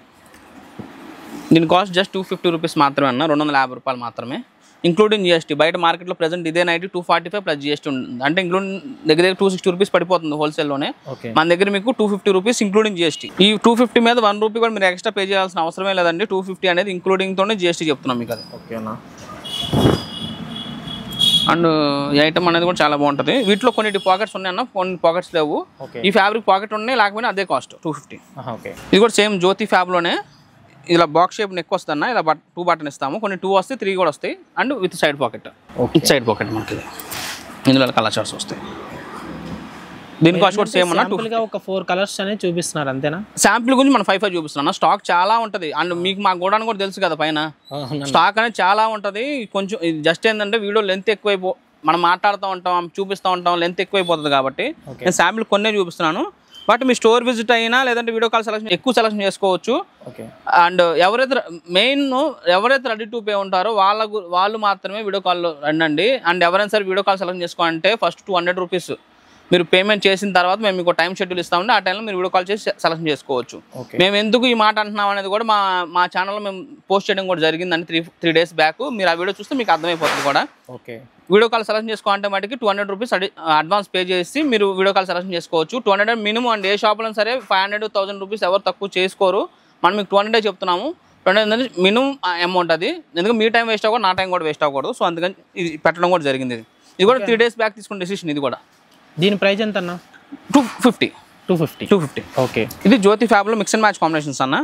దీని కాస్ట్ జస్ట్ 250 రూపీస్ మాత్రమే అన్న, 250 రూపాయలు మాత్రమే ఇంక్లూడింగ్ GST. బయట మార్కెట్లో ప్రెసెంట్ ఇదే నైట్ 245 ప్లస్ GST ఉంటుంది. అంటే ఇంక్లూడింగ్ దగ్గర 260 రూపీస్ పడిపోతుంది హోల్సేల్లోనే. మన దగ్గర మీకు 250 రూపీస్ ఇంక్లూడింగ్ GST. ఈ 250 మీద 1 రూపీ కూడా మీరు ఎక్స్ట్రా పే చేయాల్సిన అవసరమే లేదండి. 250 అనేది ఇంక్లూడింగ్తోనే GST చెప్తున్నాం మీకు అది. అండ్ ఈ ఐటమ్ అనేది కూడా చాలా బాగుంటుంది. వీటిలో కొన్ని పాకెట్స్ ఉన్నాయన్న, కొన్ని పాకెట్స్ లేవు. ఈ ఫ్యాబ్రిక్ పాకెట్ ఉన్నాయి, లేకపోయినా అదే కాస్ట్ 250. ఇది కూడా సేమ్ జ్యోతి ఫ్యాబ్లోనే ఇలా బాక్స్ షేప్ నెక్ వస్తుందన్న, ఇలా 2 బటన్ ఇస్తాము, కొన్ని 2 వస్తాయి 3 కూడా వస్తాయి, and with side pocket. With side pocket మనకి ఇందులో కలర్ చార్ట్స్ వస్తాయి. దీని కాస్ట్ కూడా సేమ్ అన్న. ఒక 4 కలర్స్ అనేది చూపిస్తున్నారు అంతేనా? శాంపుల్ గురించి మనం 5 చూపిస్తున్నాం. స్టాక్ చాలా ఉంటుంది, అండ్ మీకు మా గోడౌన్ కూడా తెలుసు కదా, పైన స్టాక్ అనేది చాలా ఉంటుంది. కొంచెం జస్ట్ ఏంటంటే వీడియో లెంత్ ఎక్కువైపో, మనం మాట్లాడుతూ ఉంటాం, చూపిస్తూ ఉంటాం, లెంత్ ఎక్కువైపోతుంది కాబట్టి నేను శాంపుల్ కొన్నే చూపిస్తున్నాను. బట్ మీ స్టోర్ విజిట్ అయినా లేదంటే వీడియో కాల్ ఎక్కువ సెలెక్షన్ చేసుకోవచ్చు. అండ్ ఎవరైతే రెడీ టు పే ఉంటారో వాళ్ళు మాత్రమే వీడియో కాల్లో రండి. అండ్ ఎవరైనా సరే వీడియో కాల్ సెలెక్ట్ చేసుకోవాలంటే ఫస్ట్ 200 రూపీస్ మీరు పేమెంట్ చేసిన తర్వాత మేము మీకు టైం షెడ్యూల్ ఇస్తామంటే ఆ టైంలో మీరు వీడియో కాల్ చేసి సెలెక్షన్ చేసుకోవచ్చు. మేము ఎందుకు ఈ మాట అంటున్నాం అనేది కూడా మా ఛానల్లో మేము పోస్ట్ చేయడం కూడా జరిగిందండి 3 డేస్ బ్యాక్. మీరు ఆ వీడియో చూస్తే మీకు అర్థమైపోతుంది కూడా. వీడియో కాల్ సెలెక్షన్ చేసుకోవాలంటే మటుకి 200 రూపీస్ అడ్వాన్స్ పే చేసి మీరు వీడియో కాల్ సెలెక్షన్ చేసుకోవచ్చు. 200 మినిమం అండి. ఏ షాప్లో సరే 500, 1000 రూపీస్ ఎవరు తక్కువ చేసుకోరు. మనం మీకు 200 చెప్తున్నాము. 200 మినిమం అమౌంట్ అది. ఎందుకంటే మీ టైం వేస్ట్ అవ్వకూడదు, నా టైం కూడా వేస్ట్ అవ్వకూడదు. సో అందుకని ఇది పెట్టడం కూడా జరిగింది. ఇది కూడా 3 డేస్ బ్యాక్ తీసుకున్న డెసిషన్. ఇది కూడా దీని ప్రైస్ ఎంత అన్న? 250. ఓకే. ఇది జ్యోతి ఫ్యాబ్లో మిక్స్ అండ్ మ్యాచ్ కాంబినేషన్స్ అన్న.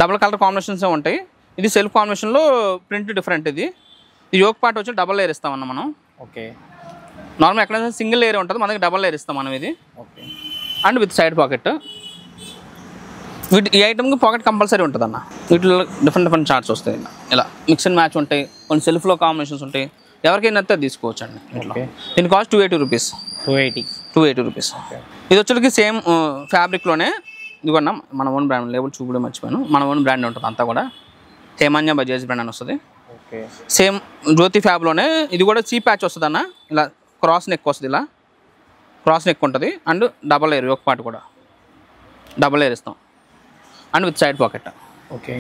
డబుల్ కలర్ కాంబినేషన్స్ ఉంటాయి. ఇది సెల్ఫ్ కాంబినేషన్లో ప్రింట్ డిఫరెంట్. ఇది యోక్ పార్ట్ వచ్చి డబల్ లేయర్ ఇస్తామన్న మనం. ఓకే. నార్మల్ ఎక్కడైనా సింగిల్ లేయర్ ఉంటుంది, మనకి డబల్ లేయర్ ఇస్తాం మనం ఇది. Okay. And with side pocket. ఈ ఐటమ్కి పాకెట్ కంపల్సరీ ఉంటుంది అన్న. వీటిలో డిఫరెంట్ చార్ట్స్ వస్తాయి. ఇలా మిక్స్ అండ్ మ్యాచ్ ఉంటాయి, కొన్ని సెల్ఫ్లో కాంబినేషన్స్ ఉంటాయి. ఎవరికైనా తీసుకోవచ్చు అండి. దీని కాస్ట్ 280 రూపీస్. 280 రూపీస్. ఇది వచ్చేకి సేమ్ ఫ్యాబ్రిక్లోనే. ఇదిగోన్నా మన ఓన్ బ్రాండ్, లేబుల్ చూపడం మర్చిపోయాను. మన ఓన్ బ్రాండ్ ఉంటుంది అంతా కూడా. హేమాన్య బజాజ్ బ్రాండ్ అని వస్తుంది. సేమ్ జ్యోతి ఫ్యాబ్లోనే. ఇది కూడా సీ ప్యాచ్ వస్తుంది అన్న. ఇలా క్రాస్ నెక్ వస్తుంది, ఇలా క్రాస్ నెక్ ఉంటుంది. అండ్ డబల్ లేయర్, ఒక పార్ట్ కూడా డబల్ లేయర్ ఇస్తాం. And with side pocket. Okay.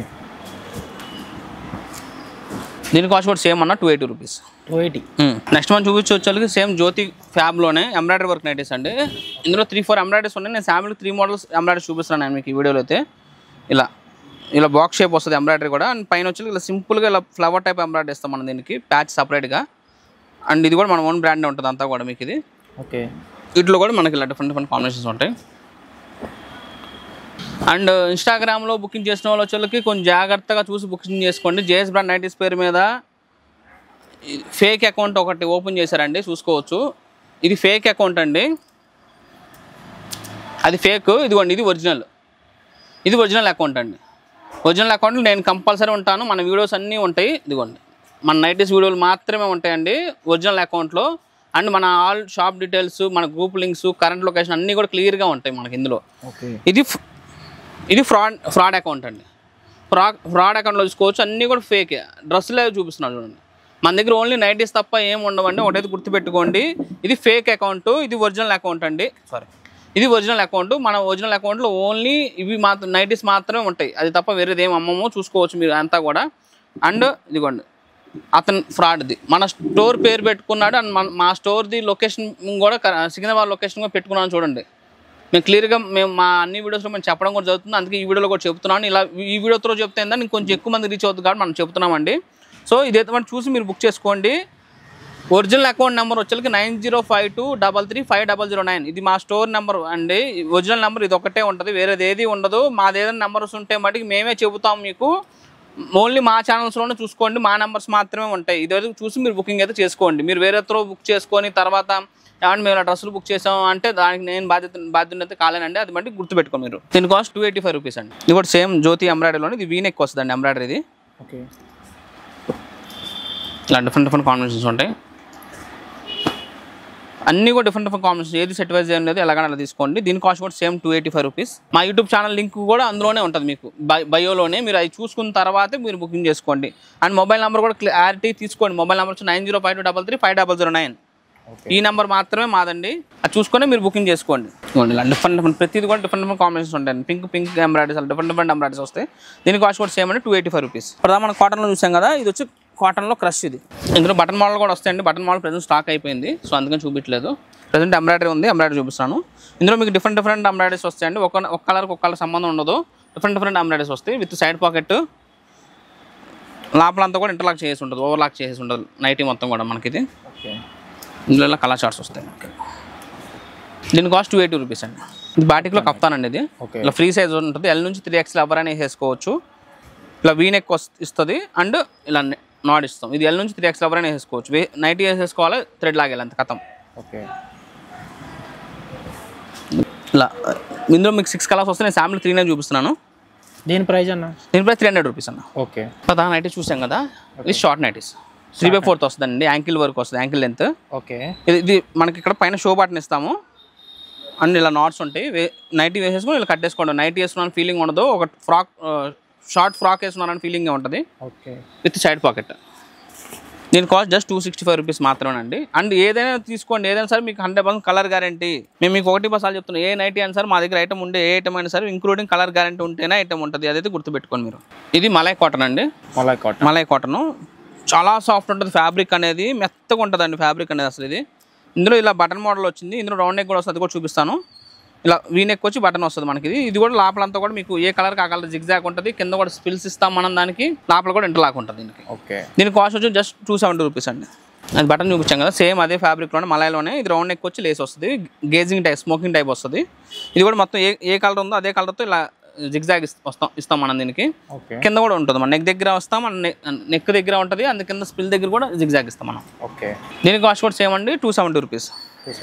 దీని కాస్ట్ కూడా సేమ్ అన్న 280 రూపీస్. 280. నెక్స్ట్ మనం చూపించవచ్చు సేమ్ జ్యోతి ఫ్యాబ్లోనే ఎంబ్రాయిడరీ వర్క్ నైటీస్ అండి. ఇందులో 3-4 ఎంబ్రాయిడరీస్ ఉన్నాయి. నేను శాంపుల్ 3 మోడల్స్ ఎంబ్రాయిడరీస్ చూపిస్తున్నాను నేను మీకు ఈ వీడియోలో అయితే. ఇలా బాక్స్ షేప్ వస్తుంది ఎంబ్రాయిడరీ కూడా. అండ్ పైన వచ్చి ఇలా సింపుల్గా ఇలా ఫ్లవర్ టైప్ ఎంబ్రాయిడరీ ఇస్తాం మనం దీనికి, ప్యాచ్ సపరేట్గా. అండ్ ఇది కూడా మన ఓన్ బ్రాండ్ ఉంటుంది అంతా కూడా మీకు ఇది. ఓకే. వీటిలో కూడా మనకి ఇలా డిఫరెంట్ కాంబినేషన్స్ ఉంటాయి. అండ్ ఇన్స్టాగ్రామ్లో బుకింగ్ చేసిన వాళ్ళకి కొంచెం జాగ్రత్తగా చూసి బుకింగ్ చేసుకోండి. జేఎస్ బ్రాండ్ నైటీస్ పేరు మీద ఫేక్ అకౌంట్ ఒకటి ఓపెన్ చేశారండి, చూసుకోవచ్చు. ఇది ఫేక్ అకౌంట్ అండి, అది ఫేక్. ఇదిగోండి, ఇది ఒరిజినల్ అకౌంట్ అండి. ఒరిజినల్ అకౌంట్లో నేను కంపల్సరీ ఉంటాను. మన వీడియోస్ అన్నీ ఉంటాయి. ఇదిగోండి, మన నైటీస్ వీడియోలు మాత్రమే ఉంటాయండి ఒరిజినల్ అకౌంట్లో. అండ్ మన ఆల్ షాప్ డీటెయిల్స్, మన గ్రూప్ లింక్స్, కరెంట్ లొకేషన్ అన్నీ కూడా క్లియర్గా ఉంటాయి మనకి ఇందులో. ఇది ఫ్రాడ్ అకౌంట్ అండి. ఫ్రాడ్ అకౌంట్లో చూసుకోవచ్చు, అన్నీ కూడా ఫేకే. డ్రెస్సులే చూపిస్తున్నాడు చూడండి. మన దగ్గర ఓన్లీ నైటీస్ తప్ప ఏం ఉండవండి. ఒకటైతే గుర్తుపెట్టుకోండి, ఇది ఫేక్ అకౌంట్, ఇది ఒరిజినల్ అకౌంట్ అండి. ఇది ఒరిజినల్ అకౌంట్. మన ఒరిజినల్ అకౌంట్లో ఓన్లీ ఇవి మాత్రం నైటీస్ మాత్రమే ఉంటాయి, అది తప్ప వేరేది ఏం అమ్మమో చూసుకోవచ్చు మీరు అంతా కూడా. అండ్ ఇదిగోండి, అతను ఫ్రాడ్ది మన స్టోర్ పేరు పెట్టుకున్నాడు. అండ్ మా స్టోర్ది లొకేషన్ కూడా సికింద్రాబాద్ లొకేషన్ కూడా పెట్టుకున్నాను చూడండి. మేము క్లియర్గా మా అన్ని వీడియోస్లో మేము చెప్పడం కూడా జరుగుతుంది. అందుకే ఈ వీడియోలో కూడా చెప్తున్నాను. ఇలా ఈ వీడియో త్రూ చెప్తే ఏంటంటే ఇంకొంచెం ఎక్కువ మంది రీచ్ అవుతుంది కాబట్టి మనం చెప్తున్నామండి. సో ఇదైతే మనం చూసి మీరు బుక్ చేసుకోండి. ఒరిజినల్ అకౌంట్ నెంబర్ వచ్చేకి 9052335009. ఇది మా స్టోర్ నెంబర్ అండి. ఒరిజినల్ నెంబర్ ఇది ఒకటే ఉంటుంది, వేరేది ఏది ఉండదు. మాది ఏదైనా నెంబర్స్ ఉంటే మటుకు మేమే చెబుతాం మీకు. ఓన్లీ మా ఛానల్స్లోనే చూసుకోండి, మా నెంబర్స్ మాత్రమే ఉంటాయి. ఇదే చూసి మీరు బుకింగ్ అయితే చేసుకోండి. మీరు వేరే త్రో బుక్ చేసుకొని తర్వాత ఏమంటే మేము డ్రెస్సులు బుక్ చేసాం అంటే దానికి నేను బాధ్యత అయితే కాలేనండి. అది బట్టి గుర్తుపెట్టుకో మీరు. దీని కాస్ట్ 285 రూపీస్ అండి. ఇది కూడా సేమ్ జ్యోతి ఎంబ్రాయిడరీలోని. ఇది వీనెక్ వస్తుందండి ఎంబ్రాయిడరీది. ఓకే. ఇలా డిఫరెంట్ కాంబినేషన్స్ ఉంటాయి. అన్నీ కూడా డిఫరెంట్ కాంబినేషన్స్. ఏది సెట్ వైజ్ ఏం లేదు, ఎలాగైనా అలా తీసుకోండి. దీని కాస్ట్ కూడా సేమ్ 285 రూపీస్. మా యూట్యూబ్ ఛానల్ లింక్ కూడా అందులోనే ఉంటుంది మీకు, బయోలోనే. మీరు అది చూసుకున్న తర్వాతే మీరు బుకింగ్ చేసుకోండి. అండ్ మొబైల్ నెంబర్ కూడా క్లారిటీ తీసుకోండి. మొబైల్ నెంబర్ వచ్చి 9052335009. ఈ నెంబర్ మాత్రమే మాదండి. అది చూసుకొని మీరు బుకింగ్ చేసుకోండి. ఇలా డిఫరెంట్ ప్రతిది కూడా డిఫరెంట్ కాంబినేషన్స్ ఉంటాయి. పింక్ ఎంబ్రాయిడరీస్, అలా డిఫరెంట్ ఎంబ్రాయిడరీస్ వస్తాయి. దీని కాస్ట్ కూడా సేమ్ అండి 285 రూపీస్. ఇప్పుడు మనం కాటన్లో చూసాం కదా, ఇది వచ్చి కాటన్లో క్రష్. ఇది ఇందులో బటన్ మోడల్ కూడా వస్తాయండి. బటన్ మోడల్ ప్రజెంట్ స్టాక్ అయిపోయింది, సో అందుకని చూపించలేదు. ప్రజెంట్ ఎంబ్రాయిడరీ ఉంది, ఎంబ్రాయిడరీ చూపిస్తాను. ఇందులో మీకు డిఫరెంట్ ఎంబ్రాయిడరీస్ వస్తాయండి. ఒక కలర్కి ఒక కలర్ సంబంధం ఉండదు. డిఫరెంట్ ఎంబ్రాయిడరీస్ వస్తాయి విత్ సైడ్ పాకెట్. లోపలంతా కూడా ఇంటర్లాక్ చేసి ఉంటుంది, ఓవర్లాక్ చేసి ఉంటుంది నైటీ మొత్తం కూడా మనకి. ఇది ఇందులో కలర్ చార్ట్స్ వస్తాయి. దీని కాస్ట్ 280 రూపీస్ అండి. ఇది బాటిక్లో కప్తానండి. ఇది ఇలా ఫ్రీ సైజ్ ఉంటుంది. L నుంచి 3XL ఎవరైనా వేసుకోవచ్చు. ఇలా వీనెక్ ఇస్తుంది అండ్ ఇలా నాడ్ ఇస్తాం. ఇది L నుంచి 3XL ఎవరైనా వేసుకోవచ్చు. నైటీ వేసేసుకోవాలి, థ్రెడ్ లాగేయాలి, అంత కథం. ఓకే. ఇలా ఇందులో మీకు 6 కలర్స్ వస్తే నేను శాంపుల్ 3 చూపిస్తున్నాను. దీని ప్రైస్ అన్న? దీని ప్రైస్ 300 రూపీస్ అన్న. ఓకే. నైటీ చూసాం కదా, ఇది షార్ట్ నైటీస్ 3/4 వస్తుందండి. యాంకిల్ వరకు వస్తుంది, యాంకిల్ లెంత్. ఓకే. ఇది మనకి ఇక్కడ పైన షో బటన్ ఇస్తాము అండ్ ఇలా నాట్స్ ఉంటాయి. నైటీ వేసేసుకొని ఇలా కట్టేసుకోండి. నైటీ వేసుకున్నాను ఫీలింగ్ ఉండదు, ఒక ఫ్రాక్ షార్ట్ ఫ్రాక్ వేసుకున్నాను ఫీలింగ్ ఉంటుంది. ఓకే. With side pocket. దీని కాస్ట్ జస్ట్ 265 రూపీస్ మాత్రమేనండి. అండ్ ఏదైనా తీసుకోండి, ఏదైనా సరే మీకు 100% కలర్ గ్యారంటీ. మేము మీకు 1 చెప్తున్నాం, ఏ నైటీ అయినా సరే మా దగ్గర ఐటమ్ ఉండే ఏ ఐటమ్ అయినా సరే ఇంక్లూడింగ్ కలర్ గ్యారంటీ ఉంటేనే ఐటమ్ ఉంటుంది. అదైతే గుర్తుపెట్టుకోండి మీరు. ఇది మలై కాటన్ అండి. మలై కాటన్ చాలా సాఫ్ట్ ఉంటుంది. ఫ్యాబ్రిక్ అనేది మెత్తగా ఉంటుందండి. ఫ్యాబ్రిక్ అనేది అసలు ఇది. ఇందులో ఇలా బటన్ మోడల్ వచ్చింది. ఇందులో రౌండ్ నెక్ కూడా వస్తుంది, అది కూడా చూపిస్తాను. ఇలా వీ నెక్ వచ్చి బటన్ వస్తుంది మనకి. ఇది కూడా లోపలంతా కూడా మీకు ఏ కలర్ ఆ కలర్ జిగ్జాగ్ ఉంటుంది. కింద కూడా స్పిల్స్ ఇస్తాం మనం దానికి. లోపల కూడా ఇంటర్లాక్ ఉంటుంది దీనికి. ఓకే. దీని కాస్ట్ వచ్చి జస్ట్ 270 రూపీస్ అండి. అది బటన్ చూపించాం కదా, సేమ్ అదే ఫ్యాబ్రిక్లోనే మలైలోనే. ఇది రౌండ్ నెక్ వచ్చి లేస్ వస్తుంది, గేజింగ్ టైప్, స్మోకింగ్ టైప్ వస్తుంది. ఇది కూడా మొత్తం ఏ కలర్ ఉందో అదే కలర్తో ఇలా జిగ్జాగ్ ఇస్తాం మనం దీనికి. కింద కూడా ఉంటుంది, మన నెక్ దగ్గర వస్తాం, మన నెక్ దగ్గర ఉంటుంది, అందు కింద స్పిల్ దగ్గర కూడా జిగ్జాగ్ ఇస్తాం మనం. ఓకే. దీని కాస్ట్ కూడా సేమ్ అండి, 270 రూపీస్.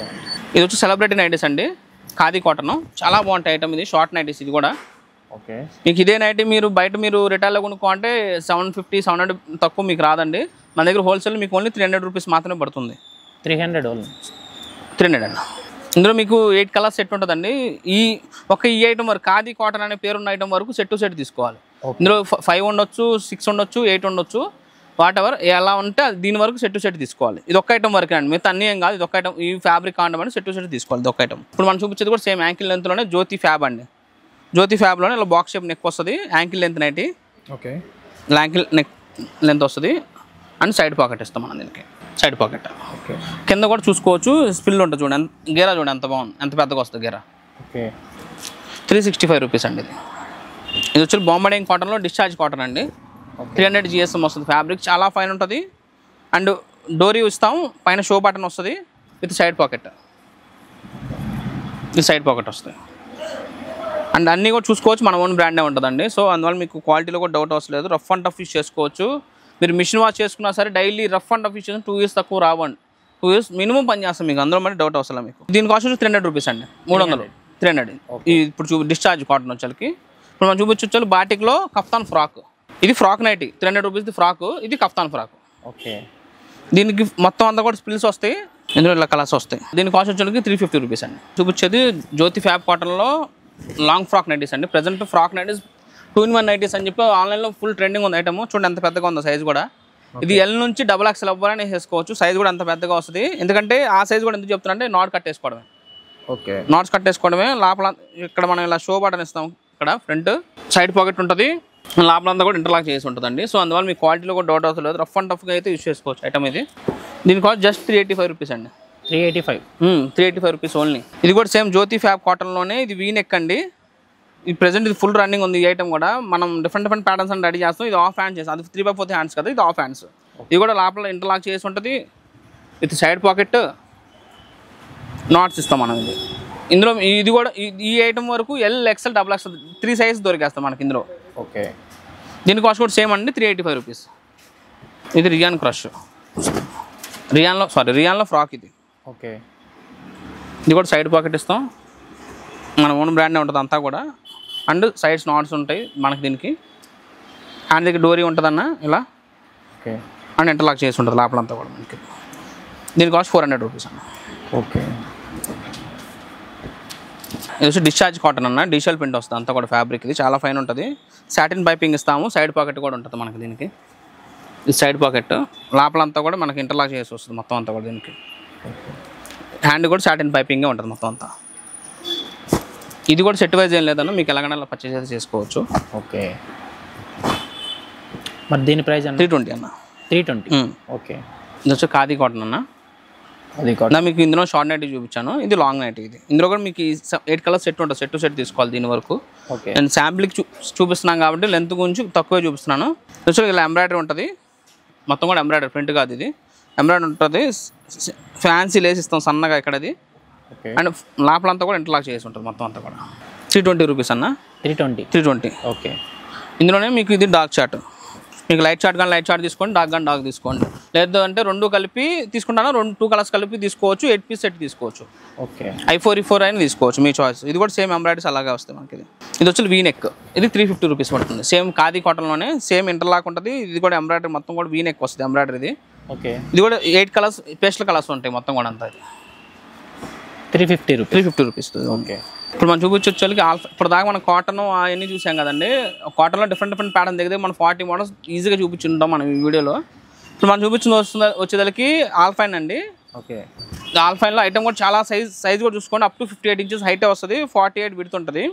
ఇది వచ్చి సెలబ్రిటీ నైటీస్ అండి, ఖాదీ కాటన్. చాలా బాగుంటాయి ఐటమ్. ఇది షార్ట్ నైటీస్. ఇది కూడా ఓకే. మీకు ఇదే నైటీ మీరు బయట మీరు రిటైల్లో కొనుక్కో అంటే 750-700 తక్కువ మీకు రాదండి. మన దగ్గర హోల్సేల్ మీకు ఓన్లీ 300 రూపీస్ మాత్రమే పడుతుంది. 300 అండి. ఇందులో మీకు 8 కలర్స్ సెట్ ఉంటుందండి. ఈ ఐటమ్ వరకు ఖాదీ కాటన్ అనే పేరున్న ఐటమ్ వరకు సెట్ తీసుకోవాలి. ఇందులో 5 ఉండొచ్చు, 6 ఉండొచ్చు, 8 ఉండొచ్చు, వాట్ ఎవర్ ఎలా ఉంటే దీని వరకు సెట్ తీసుకోవాలి. ఇది ఒక్క ఐటమ్ వరకే అండి, మిగతా అన్నీ ఏం కాదు. ఇది ఒక ఐటమ్, ఈ ఫ్యాబ్రిక్ కాండం అని సెట్ తీసుకోవాలి. ఇది ఒక ఐటమ్. ఇప్పుడు మనం చూపించేది కూడా సేమ్ యాంకిల్ లెంత్లోనే జ్యోతి ఫ్యాబ్ అండి. జ్యోతి ఫ్యాబ్లోనే ఇలా బాక్స్ షేప్ నెక్ వస్తుంది, యాంకిల్ లెంత్ నైటీ. ఓకే. ఇలా యాంకిల్ నెక్ లెంత్ వస్తుంది అండ్ సైడ్ పాకెట్ ఇస్తాం మనం దీనికి. Side pocket. ఓకే. కింద కూడా చూసుకోవచ్చు, స్పిల్ ఉంటుంది చూడండి. గేరా చూడండి ఎంత బాగుంది, ఎంత పెద్దగా వస్తుంది గేరా. ఓకే. 365 రూపీస్ అండి. ఇది వచ్చి బాంబడింగ్ కాటన్లో డిశ్చార్జ్ కాటన్ అండి. 300 GSM వస్తుంది. ఫ్యాబ్రిక్ చాలా ఫైన్ ఉంటుంది. అండ్ డోరీ ఇస్తాం, పైన షో బటన్ వస్తుంది విత్ సైడ్ పాకెట్. ఇది సైడ్ పాకెట్ వస్తుంది. అండ్ అన్నీ కూడా చూసుకోవచ్చు, మన ఓన్ బ్రాండే ఉంటుందండి. సో అందువల్ల మీకు క్వాలిటీలో కూడా డౌట్ అవసరం లేదు. రఫ్ అండ్ టఫ్ యూస్ చేసుకోవచ్చు. మీరు మిషన్ వాష్ చేసుకున్నా సరే daily rough and tough use చేసి 2 years తక్కువ రావండి. 2 years మినిమం పని చేస్తాం మీకు. అందులో మరి డౌట్ అవసరం మీకు. దీని కాస్ట్ వచ్చి 300 రూపీస్ అండి. 300. ఇప్పుడు డిశ్చార్జ్ కాటన్ వచ్చేకి. ఇప్పుడు మనం చూపించు బాటిక్లో కఫ్తాన్ ఫ్రాక్. ఇది ఫ్రాక్ నైటీ 300 రూపీస్ ఫ్రాక్. ఇది కఫ్తాన్ ఫ్రాక్. ఓకే. దీనికి మొత్తం అంతా కూడా స్పిల్స్ వస్తాయి, ఇందులో ఇలా కలర్స్ వస్తాయి. దీని కాస్ట్ వచ్చేకి 350 రూపీస్ అండి. చూపించేది జ్యోతి ఫ్యాబ్ కాటన్లో లాంగ్ ఫ్రాక్ నైటీస్ అండి. Present frock nighties 2-in-1 nighties అని చెప్పి ఆన్లైన్లో ఫుల్ ట్రెండింగ్ ఉంది ఐటమ్. చూడండి ఎంత పెద్దగా ఉందో సైజ్ కూడా. ఇది L నుంచి XXL అవ్వాలని వేసుకోవచ్చు. సైజ్ కూడా అంత పెద్దగా వస్తుంది. ఎందుకంటే ఆ సైజ్ కూడా ఎందుకు చెప్తున్నా అంటే నాట్ కట్టేసుకోవడమే. ఓకే. నాట్స్ కట్టేసుకోవడమే. లోపల ఇక్కడ మనం ఇలా షో బటన్ ఇస్తాం, ఇక్కడ ఫ్రంట్ సైడ్ పాకెట్ ఉంటుంది, లోపలంతా కూడా ఇంటర్లాక్ చేసి ఉంటుందండి. సో అందువల్ల మీ క్వాలిటీలో కూడా డౌట్ అవసరం లేదు. రఫ్ అండ్ టఫ్గా అయితే యూస్ చేసుకోవచ్చు ఐటమ్ ఇది. దీని కాస్ట్ జస్ట్ 385 రూపీస్ అండి. 385 రూపీస్ ఓన్లీ. ఇది కూడా సేమ్ జ్యోతి ఫ్యాబ్ కాటన్లోనే. ఇది వీ నెక్ అండి. ఈ ప్రెజెంట్ ఇది ఫుల్ రన్నింగ్ ఉంది. ఈ ఐటమ్ కూడా మనం డిఫరెంట్ ప్యాటర్న్స్ అని రెడీ చేస్తాం. ఇది ఆఫ్ హ్యాండ్స్ చేస్తాం. అది 3/4 హ్యాండ్స్ కదా, ఇది ఆఫ్ హ్యాండ్స్. ఇది కూడా లోపల ఇంటర్లాక్ చేసి ఉంటుంది విత్ సైడ్ పాకెట్, నాట్స్ ఇస్తాం మనం. ఇది ఇందులో ఇది కూడా ఈ ఐటమ్ వరకు L, XL, XXL 3 సైజ్ దొరికేస్తాం మనకి ఇందులో. ఓకే. దీని కాస్ట్ కూడా సేమ్ అండి, 385 రూపీస్. ఇది రియాన్ క్రష్, రియాన్లో ఫ్రాక్ ఇది. ఓకే. ఇది కూడా సైడ్ పాకెట్ ఇస్తాం, మన ఓన్ బ్రాండే ఉంటుంది అంతా కూడా. అండ్ సైడ్స్ నాట్స్ ఉంటాయి మనకి. దీనికి హ్యాండ్ దగ్గర డోరీ ఉంటుందన్న ఇలా. ఓకే. అండ్ ఇంటర్లాక్ చేసి ఉంటుంది లోపలంతా కూడా మనకి. దీని కాస్ట్ 400 రూపీస్ అన్న. ఓకే. ఇది వచ్చి డిశ్చార్జ్ కాటన్ అన్న, డిజిటల్ ప్రింట్ వస్తుంది అంతా కూడా. ఫ్యాబ్రిక్ ఇది చాలా ఫైన్ ఉంటుంది. సాటిన్ పైపింగ్ ఇస్తాము, సైడ్ పాకెట్ కూడా ఉంటుంది మనకి దీనికి. ఇది సైడ్ పాకెట్, లోపలంతా కూడా మనకి ఇంటర్లాక్ చేసి వస్తుంది మొత్తం అంతా కూడా. దీనికి హ్యాండ్ కూడా సాటిన్ పైపింగే ఉంటుంది మొత్తం అంతా. ఇది కూడా సెట్ వైజ్ ఏం లేదన్న, మీకు ఎలాగైనా పర్చేస్ చేసుకోవచ్చు. ఓకే. మరి దీని ప్రైస్ అన్న? 320 అన్న. 320. ఓకే. ఇది వచ్చి ఖాదీ కాటన్ అన్న. అది కాటన్. మీకు ఇందులో షార్ట్ నైటీ చూపించాను, ఇది లాంగ్ నైటీ. ఇది ఇందులో కూడా మీకు 8 కలర్స్ సెట్ ఉంటుంది. సెట్ తీసుకోవాలి దీని వరకు. ఓకే. నేను శాంపుల్కి చూపిస్తున్నాను కాబట్టి లెంత్ గురించి తక్కువే చూపిస్తున్నాను. వచ్చి ఇలా ఎంబ్రాయిడరీ ఉంటుంది మొత్తం కూడా. ఎంబ్రాయిడరీ ప్రింట్ కాదు ఇది, ఎంబ్రాయిడరీ ఉంటుంది. ఫ్యాన్సీ లేస్ ఇస్తాం సన్నగా ఇక్కడది. అండ్ లోపలంతా కూడా ఇంటర్లాక్ చేసి ఉంటుంది మొత్తం అంతా కూడా. 320 రూపీస్ అన్న. 320. ఓకే. ఇందులోనే మీకు ఇది డార్క్ చార్ట్, మీకు లైట్ చార్ట్ కానీ లైట్ చార్ట్ తీసుకోండి, డార్క్ కానీ డార్క్ తీసుకోండి. లేదు అంటే 2 కలిపి తీసుకుంటాను, 2 కలర్స్ కలిపి తీసుకోవచ్చు, 8 పీస్ సెట్ తీసుకోవచ్చు. ఓకే. I4 E4 అయినా తీసుకోవచ్చు, మీ చాయిస్. ఇది కూడా సేమ్ ఎంబ్రాయిడరీస్ అలాగే వస్తాయి మనకి. ఇది వచ్చి వీనెక్, ఇది 350 రూపీస్ పడుతుంది. సేమ్ ఖాదీ కాటన్లోనే సేమ్ ఇంటర్లాక్ ఉంటుంది. ఇది కూడా ఎంబ్రాయిడరీ మొత్తం కూడా వీనెక్ వస్తుంది ఎంబ్రాయిడరీ. ఓకే. ఇది కూడా 8 కలర్స్ పేస్టల్ కలర్స్ ఉంటాయి మొత్తం కూడా అంతా. 350 రూపీస్. ఓకే. ఇప్పుడు మనం చూపించొచ్చేకి ఇప్పుడు దాకా మనం కాటన్ అవన్నీ చూసాం కదండి. కాటన్లో డిఫరెంట్ ప్యాటర్న్ దగ్గర మనం 40 మోడల్స్ ఈజీగా చూపించుంటాం మనం ఈ వీడియోలో. ఇప్పుడు మనం చూపించింది వచ్చేదానికి ఆల్ఫైన్ అండి. ఓకే. ఆల్ఫైన్లో ఐటమ్ కూడా చాలా సైజ్ కూడా చూసుకోండి, అప్ టు 58 ఇంచెస్ హైటే వస్తుంది, 48 విడ్త్ ఉంటుంది.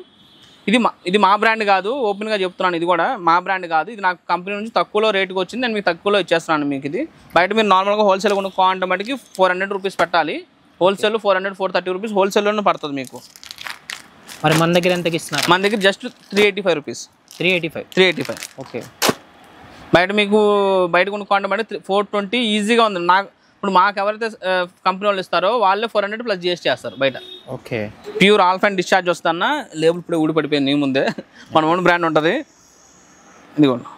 ఇది మా బ్రాండ్ కాదు, ఓపెన్గా చెప్తున్నాను. ఇది కూడా మా బ్రాండ్ కాదు, ఇది నాకు కంపెనీ నుంచి తక్కువలో రేటుకి వచ్చింది, నేను మీకు తక్కువలో ఇచ్చేస్తున్నాను మీకు. ఇది బయట మీరు నార్మల్గా హోల్సేల్ కొనుక్కోవాలంటే మటుకి 400 రూపీస్ పెట్టాలి. హోల్సేల్ 430 రూపీస్ హోల్సేల్లోనే పడుతుంది మీకు. మరి మన దగ్గర ఎంతకి ఇస్తున్నారు? మన దగ్గర జస్ట్ 385 రూపీస్. 385. ఓకే. బయట కొనుక్కోండి అంటే 420 ఈజీగా ఉంది. ఇప్పుడు మాకు ఎవరైతే కంపెనీ వాళ్ళు ఇస్తారో వాళ్ళే 400 ప్లస్ GST చేస్తారు బయట. ఓకే. ప్యూర్ ఆల్ఫైన్ డిశ్చార్జ్ వస్తానా, లేబుల్ ఇప్పుడు ఊడిపడిపోయింది నీ ముందే, మన ఓన్ బ్రాండ్ ఉంటుంది. ఇదిగోండి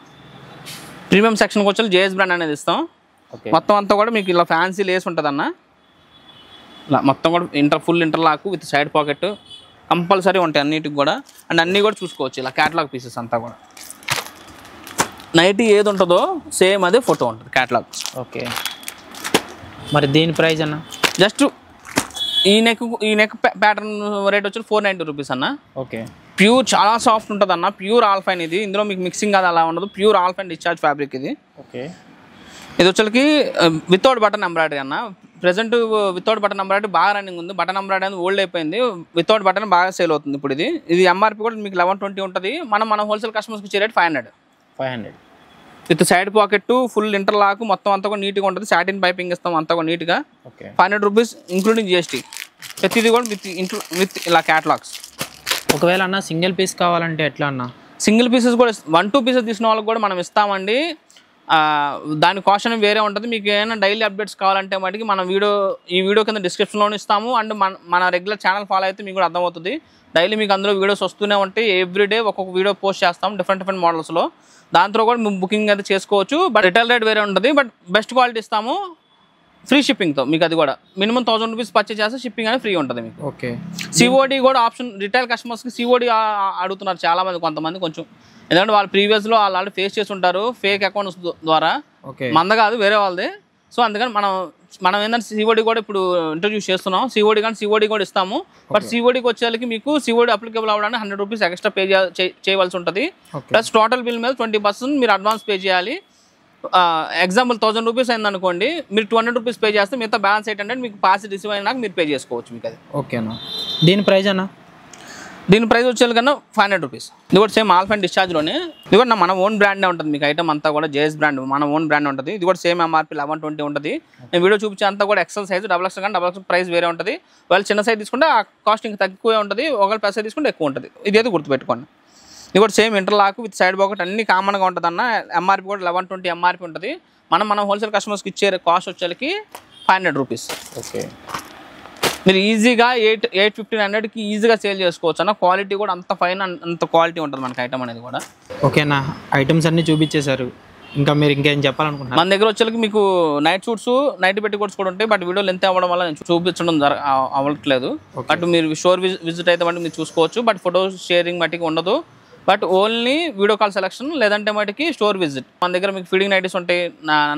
ప్రీమియం సెక్షన్కి వచ్చి JS బ్రాండ్ అనేది ఇస్తాం. మొత్తం అంతా కూడా మీకు ఇలా ఫ్యాన్సీ లేస్ ఉంటుంది అన్న. ఇలా మొత్తం కూడా full interlock with side pocket compulsory ఉంటాయి అన్నిటికి కూడా. అండ్ అన్నీ కూడా చూసుకోవచ్చు ఇలా క్యాటలాగ్ పీసెస్ అంతా కూడా. నైటీ ఏది ఉంటుందో సేమ్ అదే ఫోటో ఉంటుంది క్యాటలాగ్. ఓకే. మరి దీని ప్రైస్ అన్న? జస్ట్ ఈ నెక్ ప్యాటర్న్ రేట్ వచ్చి 490 రూపీస్ అన్న. ఓకే. ప్యూర్ చాలా సాఫ్ట్ ఉంటుంది అన్న, ప్యూర్ ఆల్ఫైన్ ఇది. ఇందులో మీకు మిక్సింగ్ అది అలా ఉండదు, ప్యూర్ ఆల్ఫైన్ డిశ్చార్జ్ ఫ్యాబ్రిక్ ఇది. ఓకే. ఇది వచ్చేకి వితౌట్ బటన్ ఎంబ్రాయిడరీ అన్న. ప్రెసెంట్ వితౌట్ బటన్ ఎంబ్రాయిడరీ బాగా రన్నింగ్ ఉంది. బటన్ ఎంబ్రాయిడరీ అనేది ఓల్డ్ అయిపోయింది, వితౌట్ బటన్ బాగా సేల్ అవుతుంది ఇప్పుడు. ఇది MRP కూడా మీకు 1120 ఉంటుంది. మన హోల్సేల్ కస్టమర్స్కి ఇచ్చే rate 500 with side pocket, full interlock, మొత్తం అంతా కూడా నీట్గా ఉంటుంది. సాటిన్ పైపింగ్ ఇస్తాం అంతా కూడా నీట్గా. 500 రూపీస్ ఇంక్లూడింగ్ GST. ప్రతిదీ కూడా విత్ ఇలా క్యాటలాగ్స్. ఒకవేళ అన్న సింగిల్ పీస్ కావాలంటే ఎట్లా అన్న? సింగిల్ పీసెస్ కూడా 1-2 పీసెస్ తీసిన వాళ్ళకి కూడా మనం ఇస్తామండి. దాని కాస్ట్ అనేది వేరే ఉంటుంది. మీకు ఏమైనా డైలీ అప్డేట్స్ కావాలంటే మటుకి ఈ వీడియో కింద డిస్క్రిప్షన్లోనే ఇస్తాము. అండ్ మన రెగ్యులర్ ఛానల్ ఫాలో అయితే మీకు కూడా అర్థమవుతుంది. డైలీ మీకు అందులో వీడియోస్ వస్తూనే ఉంటాయి. ఎవ్రీడే ఒక్కొక్క వీడియో పోస్ట్ చేస్తాం డిఫరెంట్ మోడల్స్లో. దాంతో కూడా మేము బుకింగ్ అయితే చేసుకోవచ్చు. బట్ రిటైల్ రేట్ వేరే ఉంటుంది, బట్ బెస్ట్ క్వాలిటీ ఇస్తాము ఫ్రీ షిప్పింగ్తో మీకు. అది కూడా మినిమం 1000 రూపీస్ పర్చేస్ చేస్తే షిప్పింగ్ అనేది ఫ్రీ ఉంటుంది మీకు. ఓకే. COD కూడా ఆప్షన్, రిటైల్ కస్టమర్స్కి COD అడుగుతున్నారు చాలామంది, కొంతమంది కొంచెం. ఎందుకంటే వాళ్ళు ప్రీవియస్లో వాళ్ళు ఆల్రెడీ ఫేస్ చేసి ఉంటారు ఫేక్ అకౌంట్స్ ద్వారా. మంద కాదు వేరే వాళ్ళది. సో అందుకని మనం ఏంటంటే COD కూడా ఇప్పుడు ఇంట్రడ్యూస్ చేస్తున్నాం. COD కూడా ఇస్తాము. బట్ CODకి వచ్చేసరికి మీకు COD అప్లికేబుల్ అవ్వడానికి 100 రూపీస్ ఎక్స్ట్రా పే చేయవలసి ఉంటుంది. ప్లస్ టోటల్ బిల్ మీద 20% మీరు అడ్వాన్స్ పే చేయాలి. ఎగ్జాంపుల్ 1000 రూపీస్ అయింది అనుకోండి, మీరు 200 రూపీస్ పే చేస్తే మిగతా బ్యాలెన్స్ 800 మీకు పార్సిల్ రిసీవ్ అయినాక మీరు పే చేసుకోవచ్చు మీకు అది. ఓకేనా. దీని ప్రైస్ అన్న? దీని ప్రైస్ వచ్చేది కన్నా 500 రూపీస్. ఇది కూడా సేమ్ ఆల్ఫైన్ డిశ్చార్జ్లోనే. ఇది కూడా మన ఓన్ బ్రాండే ఉంటుంది మీకు. ఐటమ్ అంతా కూడా JS బ్రాండ్, మన ఓన్ బ్రాండ్ ఉంటుంది. ఇది కూడా సేమ్ MRP 1120 ఉంటుంది. నేను వీడియో చూపించే అంతా కూడా XL సైజ్, XXL కానీ XXL ప్రైస్ వేరే ఉంటుంది. వాళ్ళు చిన్న సైజ్ తీసుకుంటే ఆ కాస్ట్ ఇంకా తక్కువే ఉంటుంది, ఒకవేళ పెద్ద సైజ్ తీసుకుంటే ఎక్కువ ఉంటుంది. ఇదేదో గుర్తుపెట్టుకోండి. ఇది కూడా same interlock with side pocket అన్ని కామన్గా ఉంటుంది అన్న. MRP కూడా 1120 MRP ఉంటుంది. మనం హోల్సేల్ కస్టమర్స్కి ఇచ్చే కాస్ట్ వచ్చేకి 500 రూపీస్. ఓకే. మీరు ఈజీగా 850-900కి ఈజీగా సేల్ చేసుకోవచ్చు అన్న. క్వాలిటీ కూడా అంత ఫైన్, అంత క్వాలిటీ ఉంటుంది మనకి ఐటమ్ అనేది కూడా. ఓకేనా. ఐటమ్స్ అన్నీ చూపించేశారు, ఇంకా మీరు ఇంకేం చెప్పాలనుకుంటున్నారు? మన దగ్గర వచ్చేకి మీకు నైట్ సూట్స్, నైట్ పెట్టికోట్స్ కూడా ఉంటాయి. బట్ వీడియో లెంత్ అవ్వడం వల్ల నేను చూపించడం అవ్వట్లేదు. బట్ మీరు స్టోర్ విజిట్ అయితే మటుకు మీరు చూసుకోవచ్చు. బట్ ఫోటో షేరింగ్ మటుకు ఉండదు. But only video call selection, లేదంటే మటుకి స్టోర్ విజిట్. మన దగ్గర మీకు ఫీడింగ్ నైటీస్ ఉంటాయి,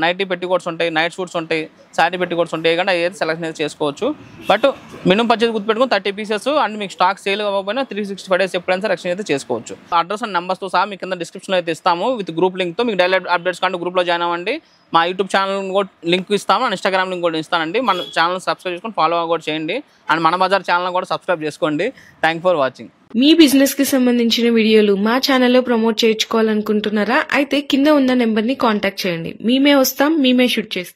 నైటీ పెట్టికోట్స్ ఉంటాయి, నైట్ సూట్స్ ఉంటాయి, శారీ పెట్టికోట్స్ ఉంటాయి. కానీ ఏది సెలెక్షన్ అయితే చేసుకోవచ్చు. బట్ మినిమం పర్చేజ్ గుర్తుపెట్టుకుని 30 పీసెస్. అండ్ మీకు స్టాక్ సేల్ అవ్వకపోయినా 365 డేస్ ఎప్పుడైనా సరే ఎక్స్చేంజ్ అయితే చేసుకోవచ్చు. అడ్రస్ అండ్ నెంబర్స్తో సహా మీకు కింద డిస్క్రిప్షన్లో అయితే ఇస్తాము విత్ గ్రూప్ లింక్తో. మీకు డైలీ అప్డేట్స్ కానీ గ్రూప్లో జాయిన్ అవ్వండి. మా యూట్యూబ్ ఛానల్ కూడా లింక్ ఇస్తాము, అండ్ ఇన్స్టాగ్రామ్ లింక్ కూడా ఇస్తానండి. మన ఛానల్ సబ్స్క్రైబ్ చేసుకొని ఫాలో కూడా చేయండి. అండ్ మన బజార్ ఛానల్ కూడా సబ్స్క్రైబ్ చేసుకోండి. Thank for watching. Me business కి సంబంధించిన వీడియోలు మా ఛానల్లో ప్రమోట్ చేయించుకోవాలనుకుంటున్నారా? అయితే కింద ఉన్న నెంబర్ ని కాంటాక్ట్ చేయండి. మేమే వస్తాం, మేమే షూట్ చేస్తాం.